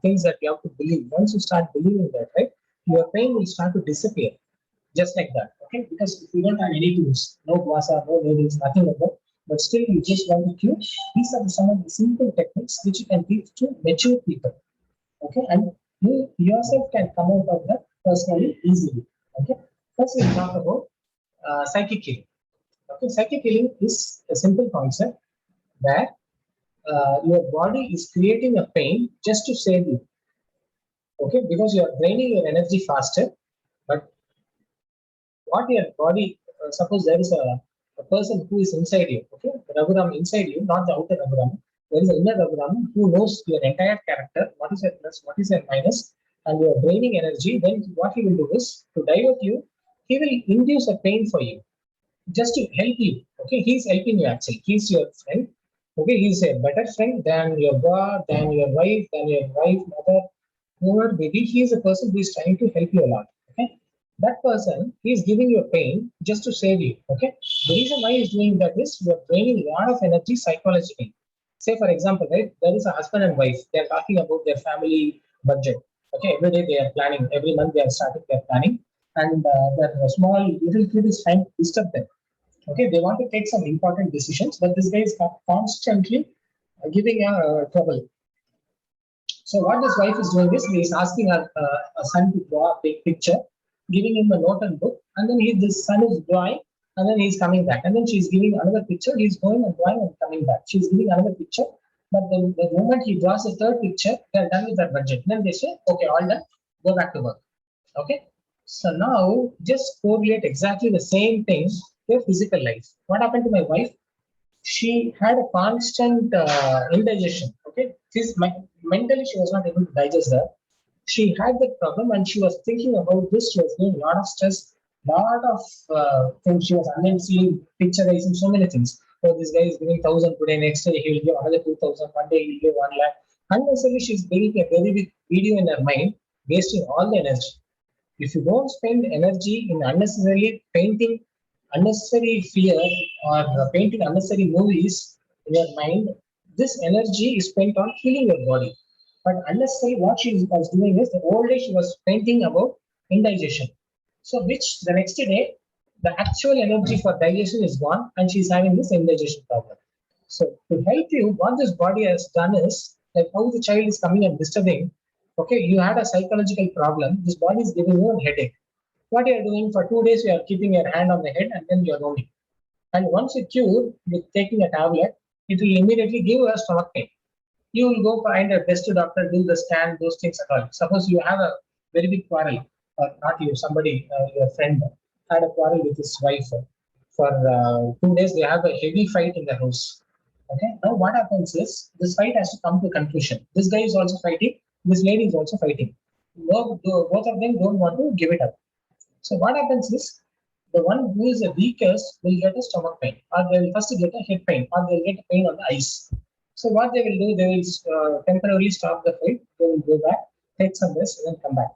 things that you have to believe. Once you start believing that, right, your pain will start to disappear, just like that. Okay, because if you don't have any tools, no guasa, no needles, nothing like that, but still you just want to cure. These are some of the simple techniques which you can teach to mature people. Okay, and you yourself can come out of that personally easily. Okay, first we'll talk about psychic healing. Okay, psychic healing is a simple concept where your body is creating a pain just to save you. Okay, because you are draining your energy faster. But what your body, suppose there is a person who is inside you, okay, the Raghuram inside you, not the outer Raghuram. There is an inner Raghuram who knows your entire character, what is your plus, what is your minus, and you are draining energy. Then what he will do is to divert you, he will induce a pain for you just to help you. Okay, he's helping you actually. He's your friend. Okay, he's a better friend than your God, than your wife, mother, whoever maybe. He is a person who is trying to help you a lot. Okay, that person he is giving you pain just to save you. Okay, the reason why he's doing that is you are draining a lot of energy psychologically. Say for example, right, there is a husband and wife. They are talking about their family budget. Okay, every day they are planning. Every month they are starting their planning, and their small little kid is trying to disturb them. Okay, they want to take some important decisions, but this guy is constantly giving trouble. So what this wife is doing is he is asking her son to draw a big picture, giving him a note and book, and then this son is drawing, and then he's coming back, and then she's giving another picture. He's going and drawing and coming back. She's giving another picture, but the moment he draws a third picture, they're done with that budget. Then they say, okay, all done, go back to work. Okay. So now just correlate exactly the same thing to your physical life. What happened to my wife? She had a constant indigestion. Okay, mentally she was not able to digest that. She had that problem, and she was thinking about this. She was getting a lot of stress, lot of things. She was unnecessarily picturizing so many things. So this guy is giving 1,000 today. Next day he will give another 2,000. One day he will give 1 lakh. Unnecessarily she's building a very big video in her mind, wasting all the energy. If you don't spend energy in unnecessarily painting unnecessary fear or painting unnecessary movies in your mind, this energy is spent on healing your body. But unnecessarily, what she was doing is the whole day she was painting about indigestion. So, which the next day, the actual energy for digestion is gone and she's having this indigestion problem. So, to help you, what this body has done is like how the child is coming and disturbing. Okay, you had a psychological problem, this body is giving you a headache. What you are doing for 2 days, you are keeping your hand on the head and then you are roaming. And once you cure with taking a tablet, it will immediately give you a stomach pain. You will go find a best doctor, do the scan, those things at all. Suppose you have a very big quarrel, or not you, somebody, your friend had a quarrel with his wife. For 2 days, they have a heavy fight in the house. Okay, now what happens is this fight has to come to a conclusion. This guy is also fighting, this lady is also fighting. Both of them don't want to give it up. So what happens is the one who is the weakest will get a stomach pain, or they will first get a head pain, or they will get pain on the eyes. So what they will do, they will temporarily stop the fight. They will go back, take some rest, and then come back.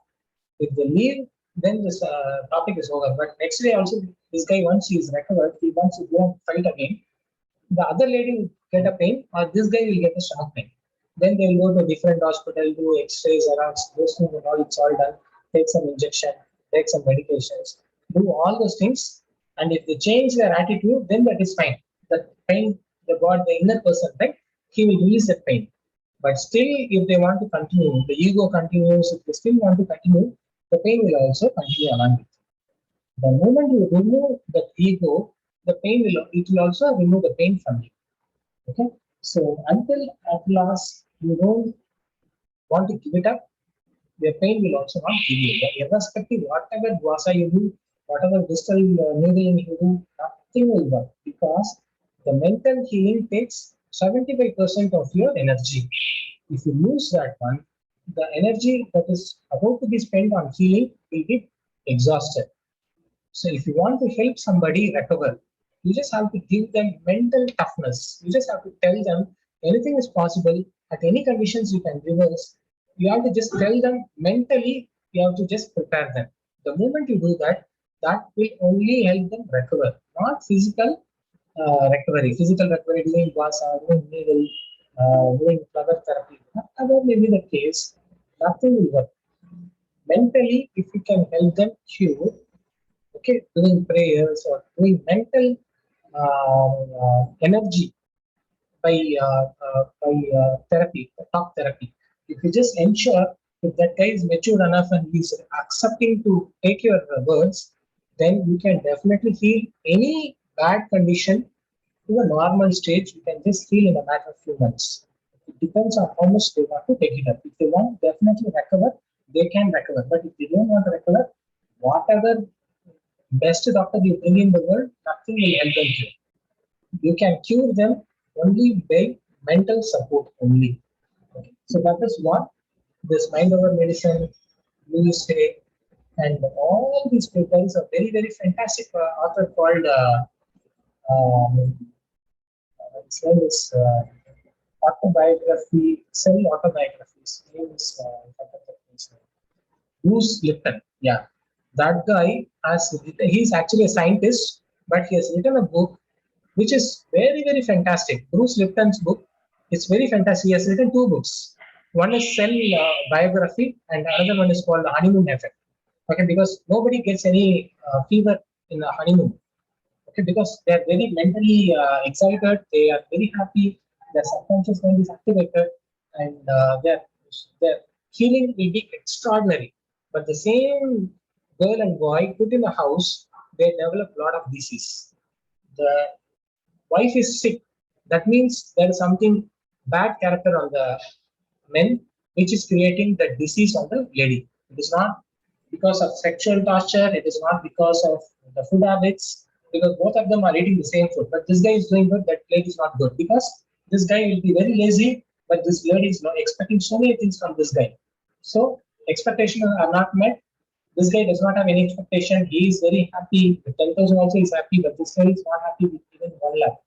If they leave, then this topic is over. But next day also, this guy once he is recovered, he wants to go and fight again. The other lady will get a pain, or this guy will get a stomach pain. Then they will go to a different hospital, do X-rays around those things and all. It's all done. Take some injection, take some medications, do all those things. And if they change their attitude, then that is fine. The pain, the God, the inner person, right? He will release that pain. But still, if they want to continue, the ego continues. If they still want to continue, the pain will also continue along with it. The moment you remove the ego, the pain will it will also remove the pain from you. Okay. So until at last you don't want to give it up, your pain will also not give you. But irrespective, whatever dwasa you do, whatever distal needling you do, nothing will work because the mental healing takes 75% of your energy. If you lose that one, the energy that is about to be spent on healing will get exhausted. So if you want to help somebody recover, you just have to give them mental toughness. You just have to tell them anything is possible. At any conditions you can reverse. You have to just tell them mentally, you have to just prepare them. The moment you do that, that will only help them recover, not physical recovery. Physical recovery, doing vasa, doing needle, doing flower therapy, whatever may be the case, nothing will work. Mentally, if you can help them cure, okay, doing prayers or doing mental energy by therapy, talk therapy. If you just ensure if that guy is mature enough and he's accepting to take your words, then you can definitely heal any bad condition to a normal stage. You can just heal in a matter of few months. It depends on how much they want to take it up. If they want to definitely recover, they can recover. But if they don't want to recover, whatever best doctor you bring in the world, nothing will help them cure. You can cure them only by mental support only. Okay. So that is what this mind over medicine, Louis Hay, and all these papers are very, very fantastic. Author called um, his name is autobiography, cell autobiographies. His name is Bruce Lipton. Yeah, that guy has written, he's actually a scientist, but he has written a book which is very, very fantastic. Bruce Lipton's book is very fantastic. He has written two books. One is Cell Biography, and another one is called The Honeymoon Effect. Okay, because nobody gets any fever in the honeymoon. Okay, because they are very mentally excited, they are very happy, their subconscious mind is activated, and their healing will be extraordinary. But the same girl and boy put in a house, they develop a lot of disease. The wife is sick. That means there is something bad character on the men, which is creating the disease on the lady. It is not because of sexual torture, it is not because of the food habits, because both of them are eating the same food. But this guy is doing good, that lady is not good. Because this guy will be very lazy, but this lady is not expecting so many things from this guy. So expectations are not met. This guy does not have any expectation. He is very happy. With 10,000 also is happy, but this guy is not happy with even 1 lakh.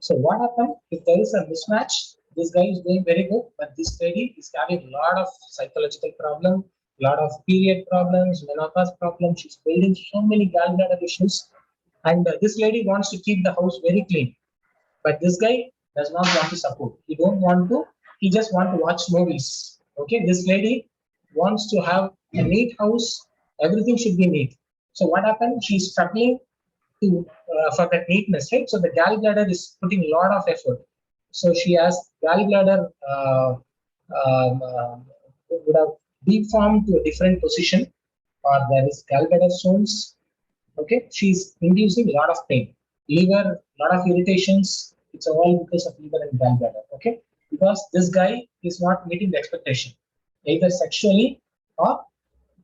So what happened if there is a mismatch? This guy is doing very good, but this lady is having a lot of psychological problem, lot of period problems, menopause problems. She's building so many gallbladder issues. And this lady wants to keep the house very clean. But this guy does not want to support. He don't want to. He just want to watch movies. Okay, this lady wants to have a neat house. Everything should be neat. So what happened? She's struggling to for that neatness, right? So the gallbladder is putting a lot of effort. So she has gallbladder would have deformed to a different position, or there is gallbladder stones. Okay, she's inducing a lot of pain, liver, lot of irritations. It's all because of liver and gallbladder. Okay, because this guy is not meeting the expectation, either sexually or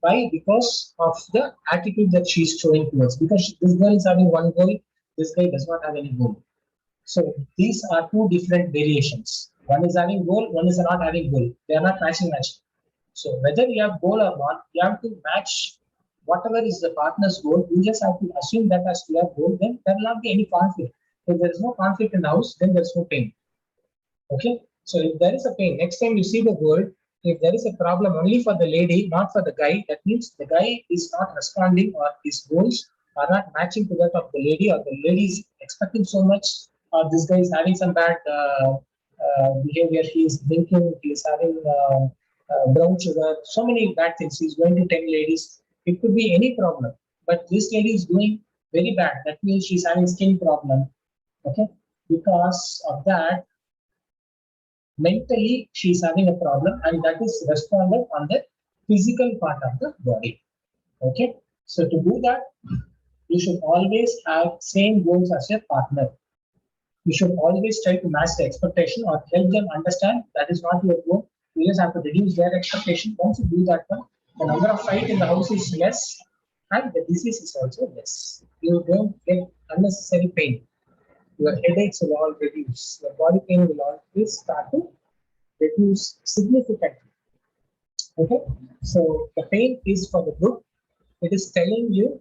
by because of the attitude that she's showing towards. Because this girl is having one goal, this guy does not have any goal. So these are two different variations. One is having goal, one is not having goal. They are not matching. So whether you have goal or not, you have to match whatever is the partner's goal. You just have to assume that as your goal, then there will not be any conflict. If there is no conflict in the house, then there is no pain. Okay. So if there is a pain, next time you see the world, if there is a problem only for the lady, not for the guy, that means the guy is not responding or his goals are not matching to that of the lady, or the lady is expecting so much, or this guy is having some bad behavior. He is drinking, he is having brown sugar, so many bad things. He's going to 10 ladies. It could be any problem. But this lady is doing very bad. That means she's having skin problem. Okay. Because of that, mentally she's having a problem, and that is responded on the physical part of the body. Okay, so to do that, you should always have same goals as your partner. You should always try to match the expectation or help them understand that is not your goal. You just have to reduce their expectation. Once you do that one, the number of fight in the house is less, and the disease is also less. You don't get unnecessary pain. Your headaches will all reduce. Your body pain will always start to reduce significantly. Okay, so the pain is for the good. It is telling you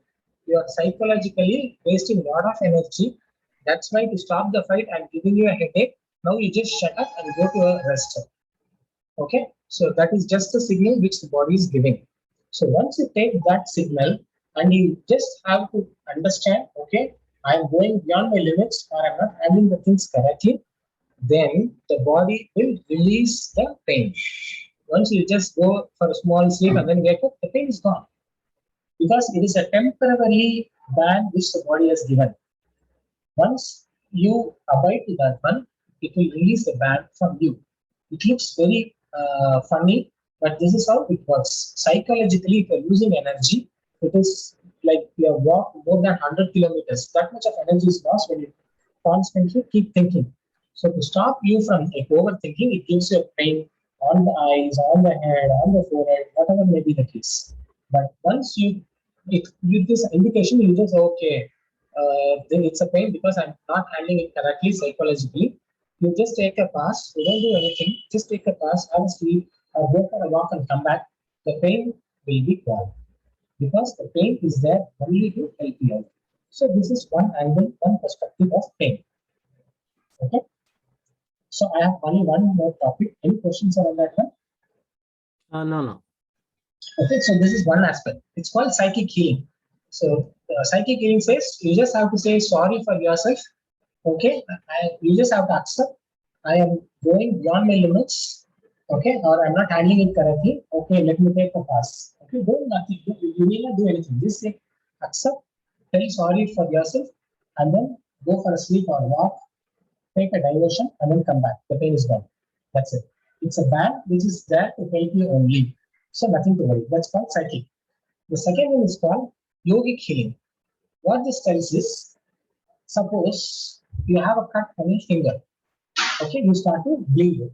are psychologically wasting a lot of energy. That's why to stop the fight, I'm giving you a headache. Now you just shut up and go to a rest. Okay, so that is just a signal which the body is giving. So once you take that signal, and you just have to understand, okay, I'm going beyond my limits, or I'm not handling the things correctly, then the body will release the pain. Once you just go for a small sleep and then wake up, the pain is gone. Because it is a temporary ban which the body has given. Once you abide to that one, it will release the ban from you. It looks very funny, but this is how it works. Psychologically, if you're losing energy, it is like you have walked more than 100 kilometers. That much of energy is lost when you constantly keep thinking. So to stop you from like, overthinking, it gives you a pain on the eyes, on the head, on the forehead, whatever may be the case. But once you with this indication, you just okay, then it's a pain because I'm not handling it correctly psychologically. You just take a pass. You don't do anything. Just take a pass, have a sleep, or go for a walk and come back. The pain will be gone because the pain is there only to help you out. So this is one angle, one perspective of pain. Okay. So I have only one more topic. Any questions around that one? No. Okay, so this is one aspect. It's called psychic healing. So psychic healing says you just have to say sorry for yourself. Okay, you just have to accept I am going beyond my limits. Okay, or I'm not handling it correctly. Okay, let me take a pass. Okay, do nothing. You need not do anything. Just say accept, tell sorry for yourself, and then go for a sleep or walk, take a diversion, and then come back. The pain is gone. That's it. It's a band which is there to help you only. So nothing to worry. That's called psychic. The second one is called yogic healing. What this tells is, suppose you have a cut on your finger. Okay, you start to bleed.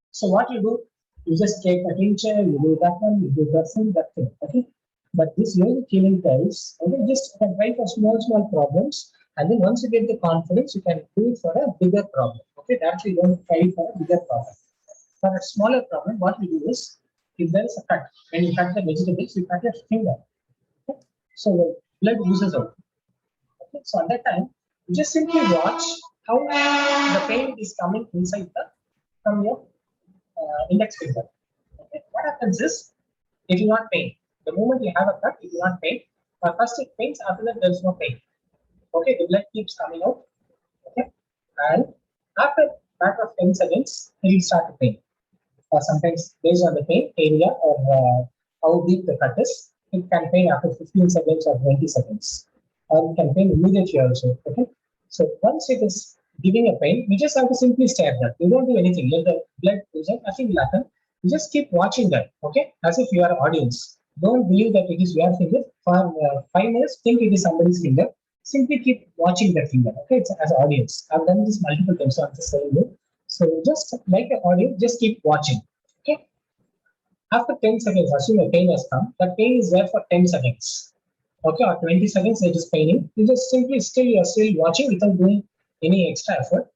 So what you do, you just take a tincture, you do that one, you do that thing. Okay. But this yogic healing tells, okay, just you can try for small problems, and then once you get the confidence, you can do it for a bigger problem. Okay, actually don't try for a bigger problem. For a smaller problem, what we do is, if there is a cut, when you cut the vegetables, you cut your finger. Okay? So the blood oozes out. Okay? So at that time, you just simply watch how the pain is coming inside from your index finger. Okay? What happens is, it will not pain. The moment you have a cut, it will not pain. First it pains, after that there is no pain. Okay, the blood keeps coming out. Okay, and after matter of 10 seconds, it will start to pain. Sometimes based on the pain area or how deep the cut is, it can pain after 15 seconds or 20 seconds. Or it can pain immediately also. Okay. So once it is giving a pain, we just have to simply stare at that. You don't do anything. Let the blood goes up, nothing will happen. You just keep watching that. Okay. As if you are an audience. Don't believe that it is your finger. For 5 minutes, think it is somebody's finger. Simply keep watching that finger. Okay. It's as an audience. I've done this multiple times, so I'm just saying you. So just like an audience, just keep watching. Okay. After 10 seconds, assume the pain has come. That pain is there for 10 seconds. Okay, or 20 seconds, it is paining. You just simply you're still watching without doing any extra effort.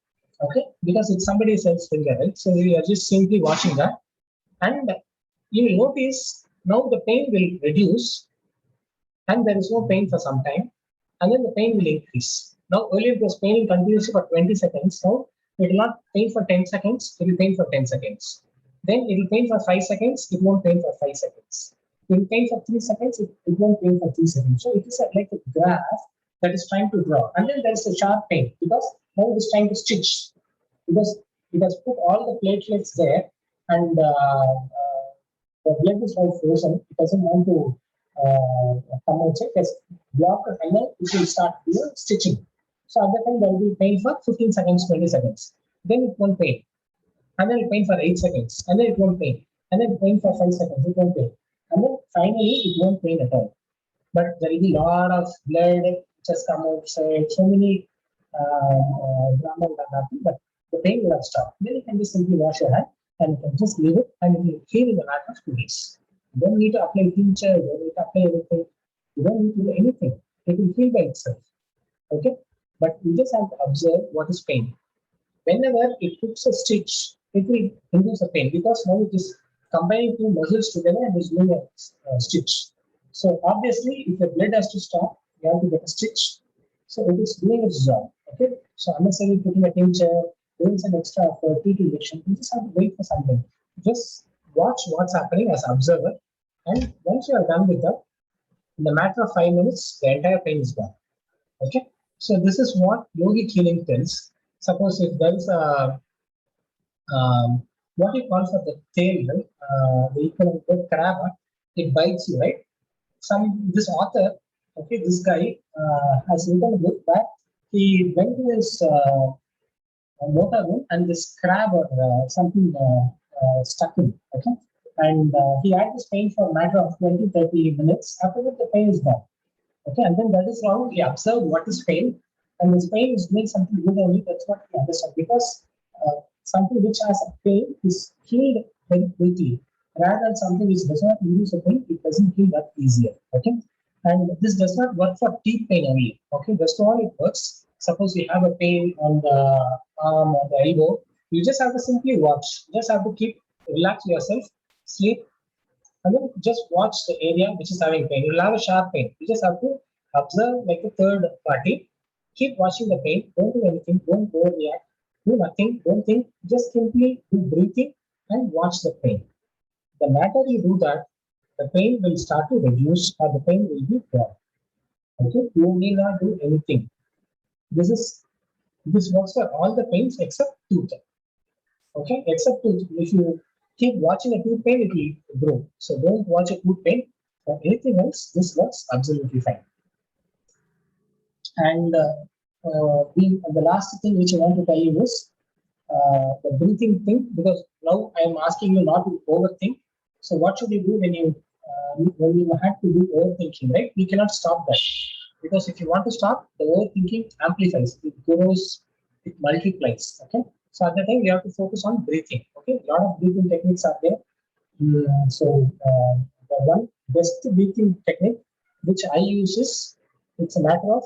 Okay, because it's somebody else's finger, right? So you are just simply watching that. And you will notice now the pain will reduce and there is no pain for some time. And then the pain will increase. Now, earlier it was paining continuously for 20 seconds. Now, it will not pain for 10 seconds, it will pain for 10 seconds. Then it will pain for 5 seconds, it won't pain for 5 seconds. It will pain for 3 seconds, it won't pain for 3 seconds. So it is like a graph that is trying to draw. And then there is a sharp pain because now it is trying to stitch. Because it has put all the platelets there and the blood is all frozen. It doesn't want to come outside. It has blocked and then it will start stitching. So at that time there will be pain for 15 seconds, 20 seconds. Then it won't pain. And then it pain for 8 seconds. And then it won't pain. And then it pain for 5 seconds. It won't pain. And then finally it won't pain at all. But there will be a lot of blood just come outside. So many drama will happen. But the pain will have stopped. Then you can just simply wash your hand and you can just leave it and it will heal in a matter of 2 days. You don't need to apply tincture, you don't need to apply anything. You don't need to do anything. It will heal by itself. Okay? But you just have to observe what is pain. Whenever it puts a stitch, it will induce a pain because now it is combining two muscles together and is doing a stitch. So obviously, if the blood has to stop, you have to get a stitch. So it is doing its job. Okay. So unnecessarily putting a tincture, doing some extra effort, heat injection, you just have to wait for something. Just watch what's happening as observer. And once you are done with that, in a matter of 5 minutes, the entire pain is gone. Okay. So this is what yogic healing tells. Suppose if there is a what you call for the tail, right? The equivalent of crab, it bites you, right? This author, okay, this guy has written a book where he went to his motorhome and this crab or something stuck in, okay, and he had this pain for a matter of 20-30 minutes. After that, the pain is gone. Okay, and then that is how he observed what is pain, and this pain is doing something good only. That's what he understood because something which has a pain is healed very quickly, rather than something which does not induce a pain, it doesn't heal that easier. Okay, and this does not work for teeth pain only. Okay, that's not how it works. Suppose you have a pain on the arm or the elbow, you just have to simply watch. You just have to keep relax yourself, sleep. And then just watch the area which is having pain. You'll have a sharp pain. You just have to observe like a third party. Keep watching the pain. Don't do anything. Don't overreact. Do nothing. Don't think. Just simply do breathing and watch the pain. The matter you do that, the pain will start to reduce or the pain will be gone. Okay? You need not do anything. This works for all the pains except tooth. Okay, except tooth. If you keep watching a tooth pain, it will grow. So don't watch a tooth pain. For anything else, this works absolutely fine. And the last thing which I want to tell you is the breathing thing, because now I am asking you not to overthink. So what should you do when you have to do overthinking, right? You cannot stop that. Because if you want to stop, the overthinking amplifies, it grows, it multiplies. Okay. So at that time, you have to focus on breathing. Okay. A lot of breathing techniques are there. The one best breathing technique which I use is it's a matter of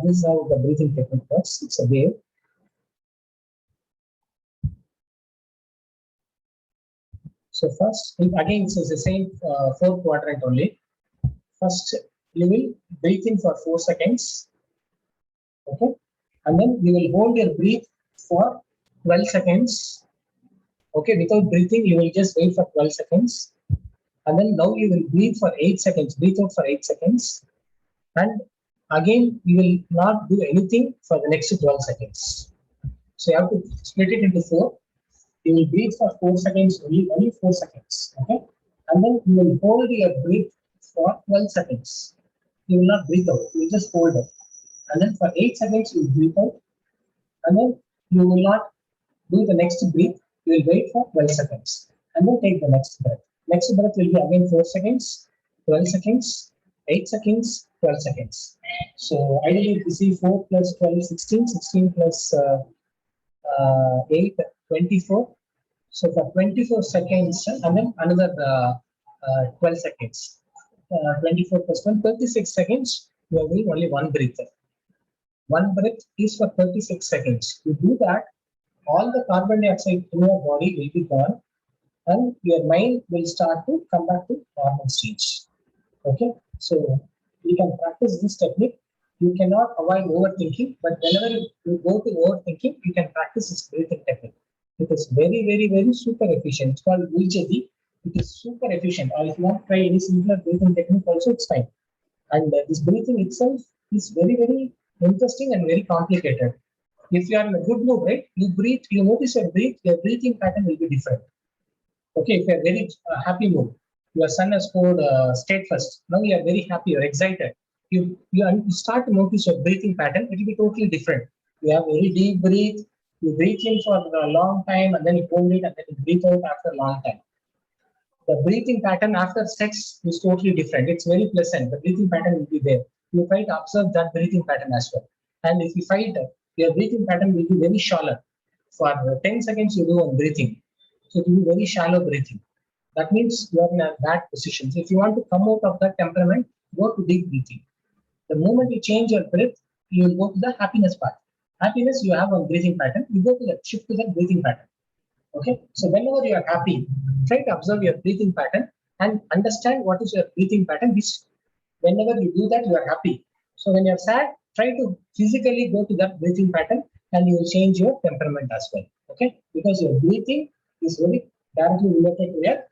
this is how the breathing technique works. It's a wave. So first, again, it's the same 4th quadrant only. First, you will breathe in for 4 seconds. Okay. And then you will hold your breath for 12 seconds. Okay. Without breathing, you will just wait for 12 seconds. And then now you will breathe for 8 seconds, breathe out for 8 seconds. And again, you will not do anything for the next 12 seconds. So you have to split it into 4. You will breathe for 4 seconds, only 4 seconds. Okay. And then you will hold your breath for 12 seconds. You will not breathe out, you will just hold it. And then for 8 seconds, you will breathe out. And then you will not do the next breath. You will wait for 12 seconds. And then take the next breath. Next breath will be again 4 seconds, 12 seconds, 8 seconds, 12 seconds. So ideally, if you see 4 plus 12, 16, 16 plus 8, 24. So for 24 seconds, and then another 12 seconds. 24 plus 1, 36 seconds, you are doing only one breath. One breath is for 36 seconds. You do that, all the carbon dioxide in your body will be gone, and your mind will start to come back to normal stage. Okay, so you can practice this technique. You cannot avoid overthinking, but whenever you go to overthinking, you can practice this breathing technique. It is very, very, very super efficient. It's called Ujjayi. It is super efficient. Or if you want to try any simpler breathing technique, also it's fine. And this breathing itself is very, very interesting and very complicated. If you are in a good mood, right, you breathe, you notice your breathing pattern will be different. Okay, if you're very happy mood, your son has scored state first. Now you are very happy, you're excited. You start to notice your breathing pattern. It will be totally different. You have very deep breathe. You breathe in for a long time, and then you hold it, and then you breathe out after a long time. The breathing pattern after sex is totally different. It's very pleasant. The breathing pattern will be there. You try to observe that breathing pattern as well. And if you find your breathing pattern will be very shallow. For 10 seconds, you do one breathing. So it will be very shallow breathing. That means you are in a bad position. So if you want to come out of that temperament, go to deep breathing. The moment you change your breath, you will go to the happiness part. Happiness, you have a breathing pattern. You go to that, shift to that breathing pattern. Okay, so whenever you are happy, try to observe your breathing pattern and understand what is your breathing pattern. Which, whenever you do that, you are happy. So when you are sad, try to physically go to that breathing pattern, and you will change your temperament as well. Okay, because your breathing is very directly related to your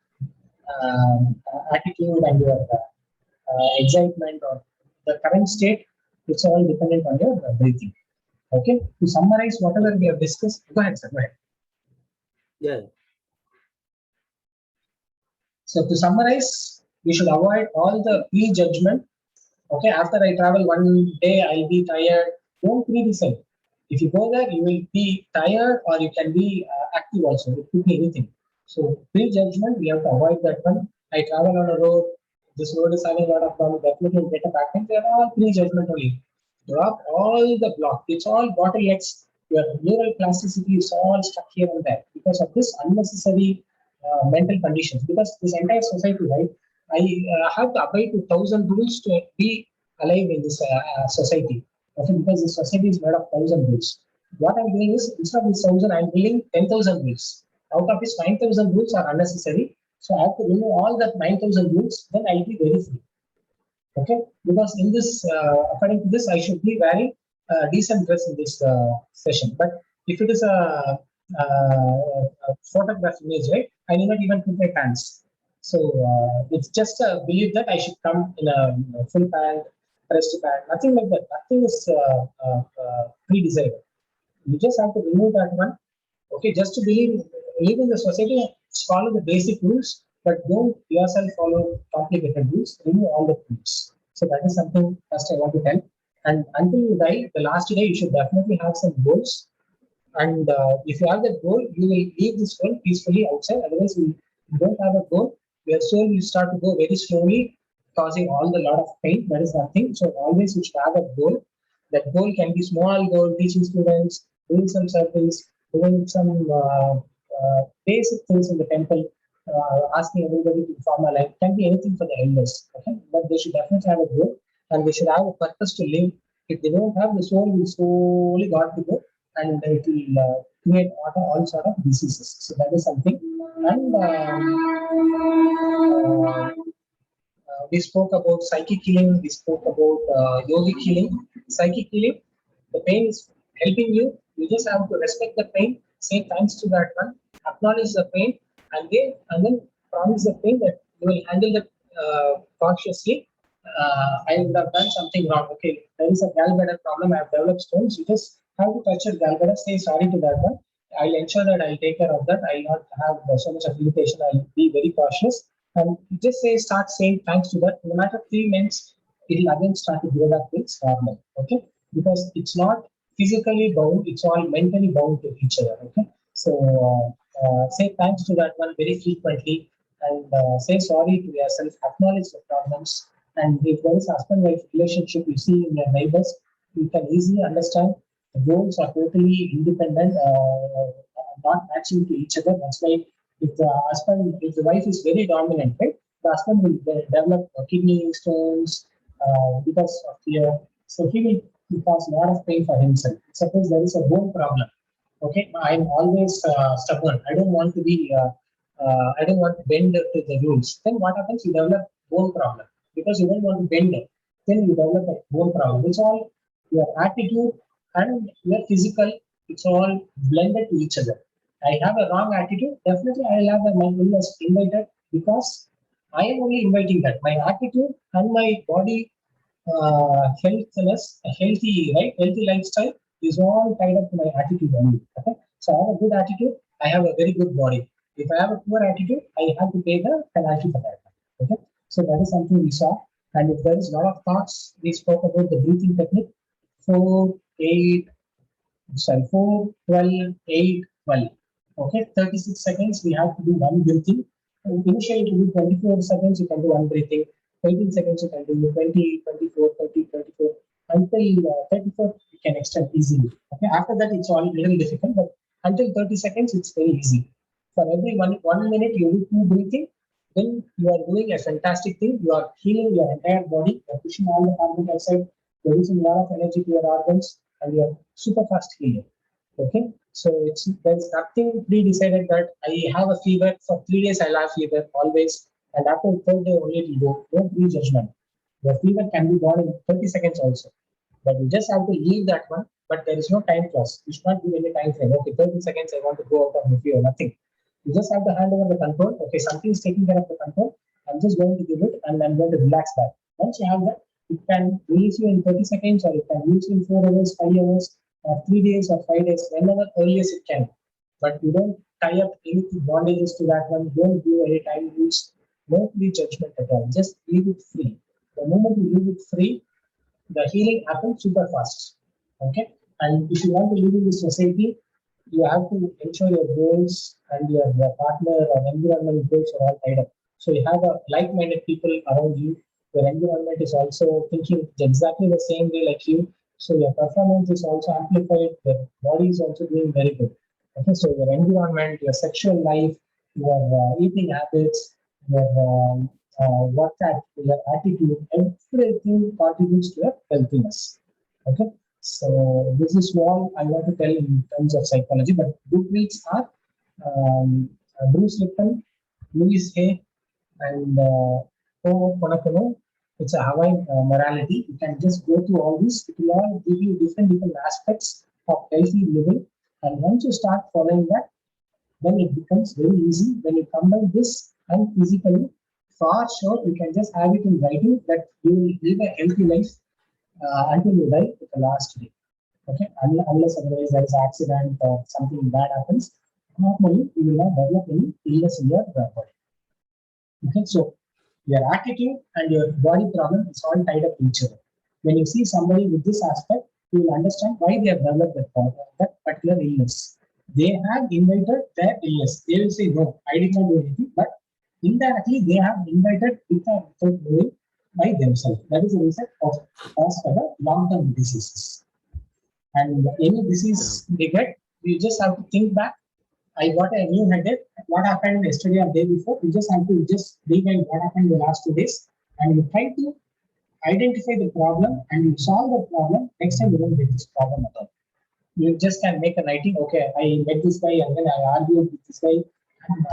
attitude and your excitement or the current state. It's all dependent on your breathing. Okay, to summarize whatever we have discussed, go ahead, sir. Go ahead. Yeah. So to summarize, we should avoid all the prejudgment. Okay, after I travel one day, I'll be tired. Don't pre-decide. If you go there, you will be tired, or you can be active also. It could be anything. So prejudgment, we have to avoid that one. I travel on a road. This road is having a lot of problems. Definitely will get a back. They're all prejudgment only. Drop all the block. It's all bottlenecks. Your neural plasticity is all stuck here and there because of this unnecessary mental conditions. Because this entire society, right? I have to abide to 1,000 rules to be alive in this society. Okay, because this society is made of 1,000 rules. What I'm doing is, instead of this 1,000, I'm building 10,000 rules. Out of this, 9,000 rules are unnecessary. So I have to remove all that 9,000 rules. Then I'll be very free. Okay, because in this, according to this, I should be wearing decent dress in this session. But if it is a photograph image, right, I need not even put my pants. So it's just a belief that I should come in a full pant, pressed pant, nothing like that. Nothing is pre-desired. You just have to remove that one. Okay, just to live in the society, follow the basic rules, but don't yourself follow complicated rules. Remove all the rules. So that is something first I want to tell. And until you die, the last day, you should definitely have some goals. And if you have that goal, you will leave this world peacefully outside. Otherwise, you don't have a goal. Your soul will start to go very slowly, causing all the lot of pain. That is nothing. So always you should have a goal. That goal can be small goal, teaching students, doing some service, doing some basic things in the temple, asking everybody to form a life. Can be anything for the elders. Okay, but they should definitely have a goal, and they should have a purpose to live. If they don't have, the soul will slowly got to go, and it will create all sort of diseases. So that is something. And we spoke about psychic healing. We spoke about yogic healing. Psychic healing, the pain is helping you. You just have to respect the pain. Say thanks to that one. Acknowledge the pain, and then promise the pain that you will handle that cautiously. I would have done something wrong. Okay, there is a gallbladder problem. I have developed stones. You just have to touch your gallbladder. Say sorry to that one. I'll ensure that I'll take care of that. I'll not have so much of irritation. I'll be very cautious. And you just start saying thanks to that. No matter 3 months, it'll again start to grow back to its normal. Okay, because it's not physically bound; it's all mentally bound to each other. Okay, so say thanks to that one very frequently, and say sorry to yourself. Acknowledge the problems, and if there is husband-wife relationship you see in your neighbors, you can easily understand the goals are totally independent, not matching to each other. That's why if the wife is very dominant, right, the husband will develop kidney stones because of fear. So he will cause a lot of pain for himself. Suppose there is a bone problem. Okay, I'm always stubborn. I don't want to bend to the rules. Then what happens? You develop bone problem because you don't want to bend it. Then you develop a bone problem. It's all your attitude and your physical. It's all blended to each other. I have a wrong attitude. Definitely, I'll have my illness invited because I am only inviting that. My attitude and my body healthiness, a healthy lifestyle is all tied up to my attitude only. Okay, so I have a good attitude, I have a very good body. If I have a poor attitude, I have to pay the penalty for that. Okay, so that is something we saw. And if there is a lot of thoughts, we spoke about the breathing technique. 4, 8, sorry, 4, 12, 8, 12. Okay, 36 seconds, we have to do one breathing. Initially, to do 24 seconds, you can do one breathing. 18 seconds, you can do 20, 24, 30, 24. Until 34, you can extend easily. Okay, after that, it's all a little difficult, but until 30 seconds, it's very easy. For every 1 minute, you do two breathing, then you are doing a fantastic thing. You are healing your entire body, you are pushing all the carbon dioxide, producing a lot of energy to your organs, and you are super fast healing. Okay, so there's nothing pre-decided that I have a fever for 3 days. I'll have fever always, and after the third day only it will go. No pre-judgment. The fever can be gone in 30 seconds also, but you just have to leave that one. But there is no time clause. You should not give any time frame. Okay, 30 seconds. I want to go out of my fever. Nothing. You just have to hand over the control. Okay, something is taking care of the control. I'm just going to give it, and I'm going to relax that. Once you have that, it can release you in 30 seconds, or it can release you in 4 hours, 5 hours, 3 days, or 5 days, whenever earliest it can. But you don't tie up any bondages to that one. Don't do any time rules. No pre-judgment at all. Just leave it free. The moment you leave it free, the healing happens super fast. Okay, and if you want to live in this society, you have to ensure your goals and your partner or environment goals are all tied up. So you have a like-minded people around you. Your environment is also thinking exactly the same way like you. So your performance is also amplified. Your body is also doing very good. Okay, so your environment, your sexual life, your eating habits, your your attitude, everything contributes to your healthiness. Okay, so this is all I want to tell in terms of psychology. But book reads are Bruce Lipton, Louis Hay, and Ho'oponopono. It's a Hawaiian morality. You can just go through all this. It will all give you different aspects of healthy living. And once you start following that, then it becomes very easy. When you combine this and physically, for sure, you can just have it in writing that you will live a healthy life until you die with the last day. Okay, unless otherwise there is an accident or something bad happens, normally you will not develop any illness in your body. Okay, so your attitude and your body problem is all tied up to each other. When you see somebody with this aspect, you will understand why they have developed that problem, that particular illness. They have invited their illness. They will say, no, I did not do anything, but indirectly they have invited without knowing by themselves. That is the reason of cause for the long-term diseases. And any disease they get, you just have to think back. I got a new headache. What happened yesterday or day before? You just have to just rewind what happened the last 2 days, and you try to identify the problem and you solve the problem. Next time you don't get this problem at all. You just can make a writing. Okay, I met this guy and then I argued with this guy. And,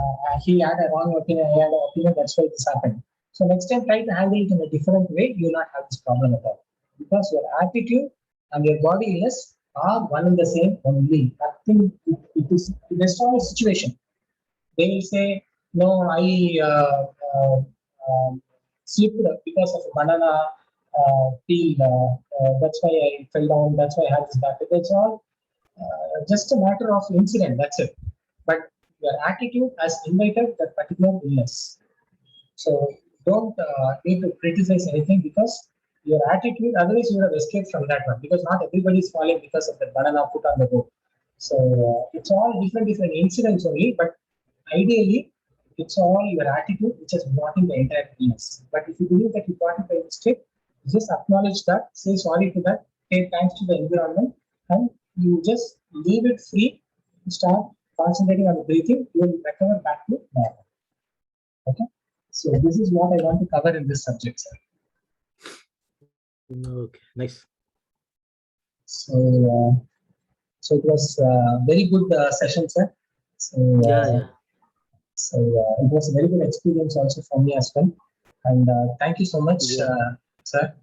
he had a wrong opinion. I had an opinion. That's why this happened. So next time, try to handle it in a different way. You will not have this problem at all because your attitude and your body illness are one and the same only. Nothing. It is a situation. They will say, no, slipped because of a banana peel. That's why I fell down. That's why I had this back. It's all just a matter of incident. That's it. But your attitude has invited that particular illness. So don't need to criticize anything because your attitude, otherwise you would have escaped from that one because not everybody is falling because of the banana put on the road. So it's all different incidents only, but ideally it's all your attitude which has brought in the entire illness. But if you believe that you got it by mistake, just acknowledge that, say sorry to that, say thanks to the environment, and you just leave it free, start concentrating on the breathing, you will recover back to normal. Okay. So this is what I want to cover in this subject, sir. Okay, nice. So, so it was very good session, sir. So, Yeah. So it was a very good experience also for me as well. And thank you so much, Yeah. sir.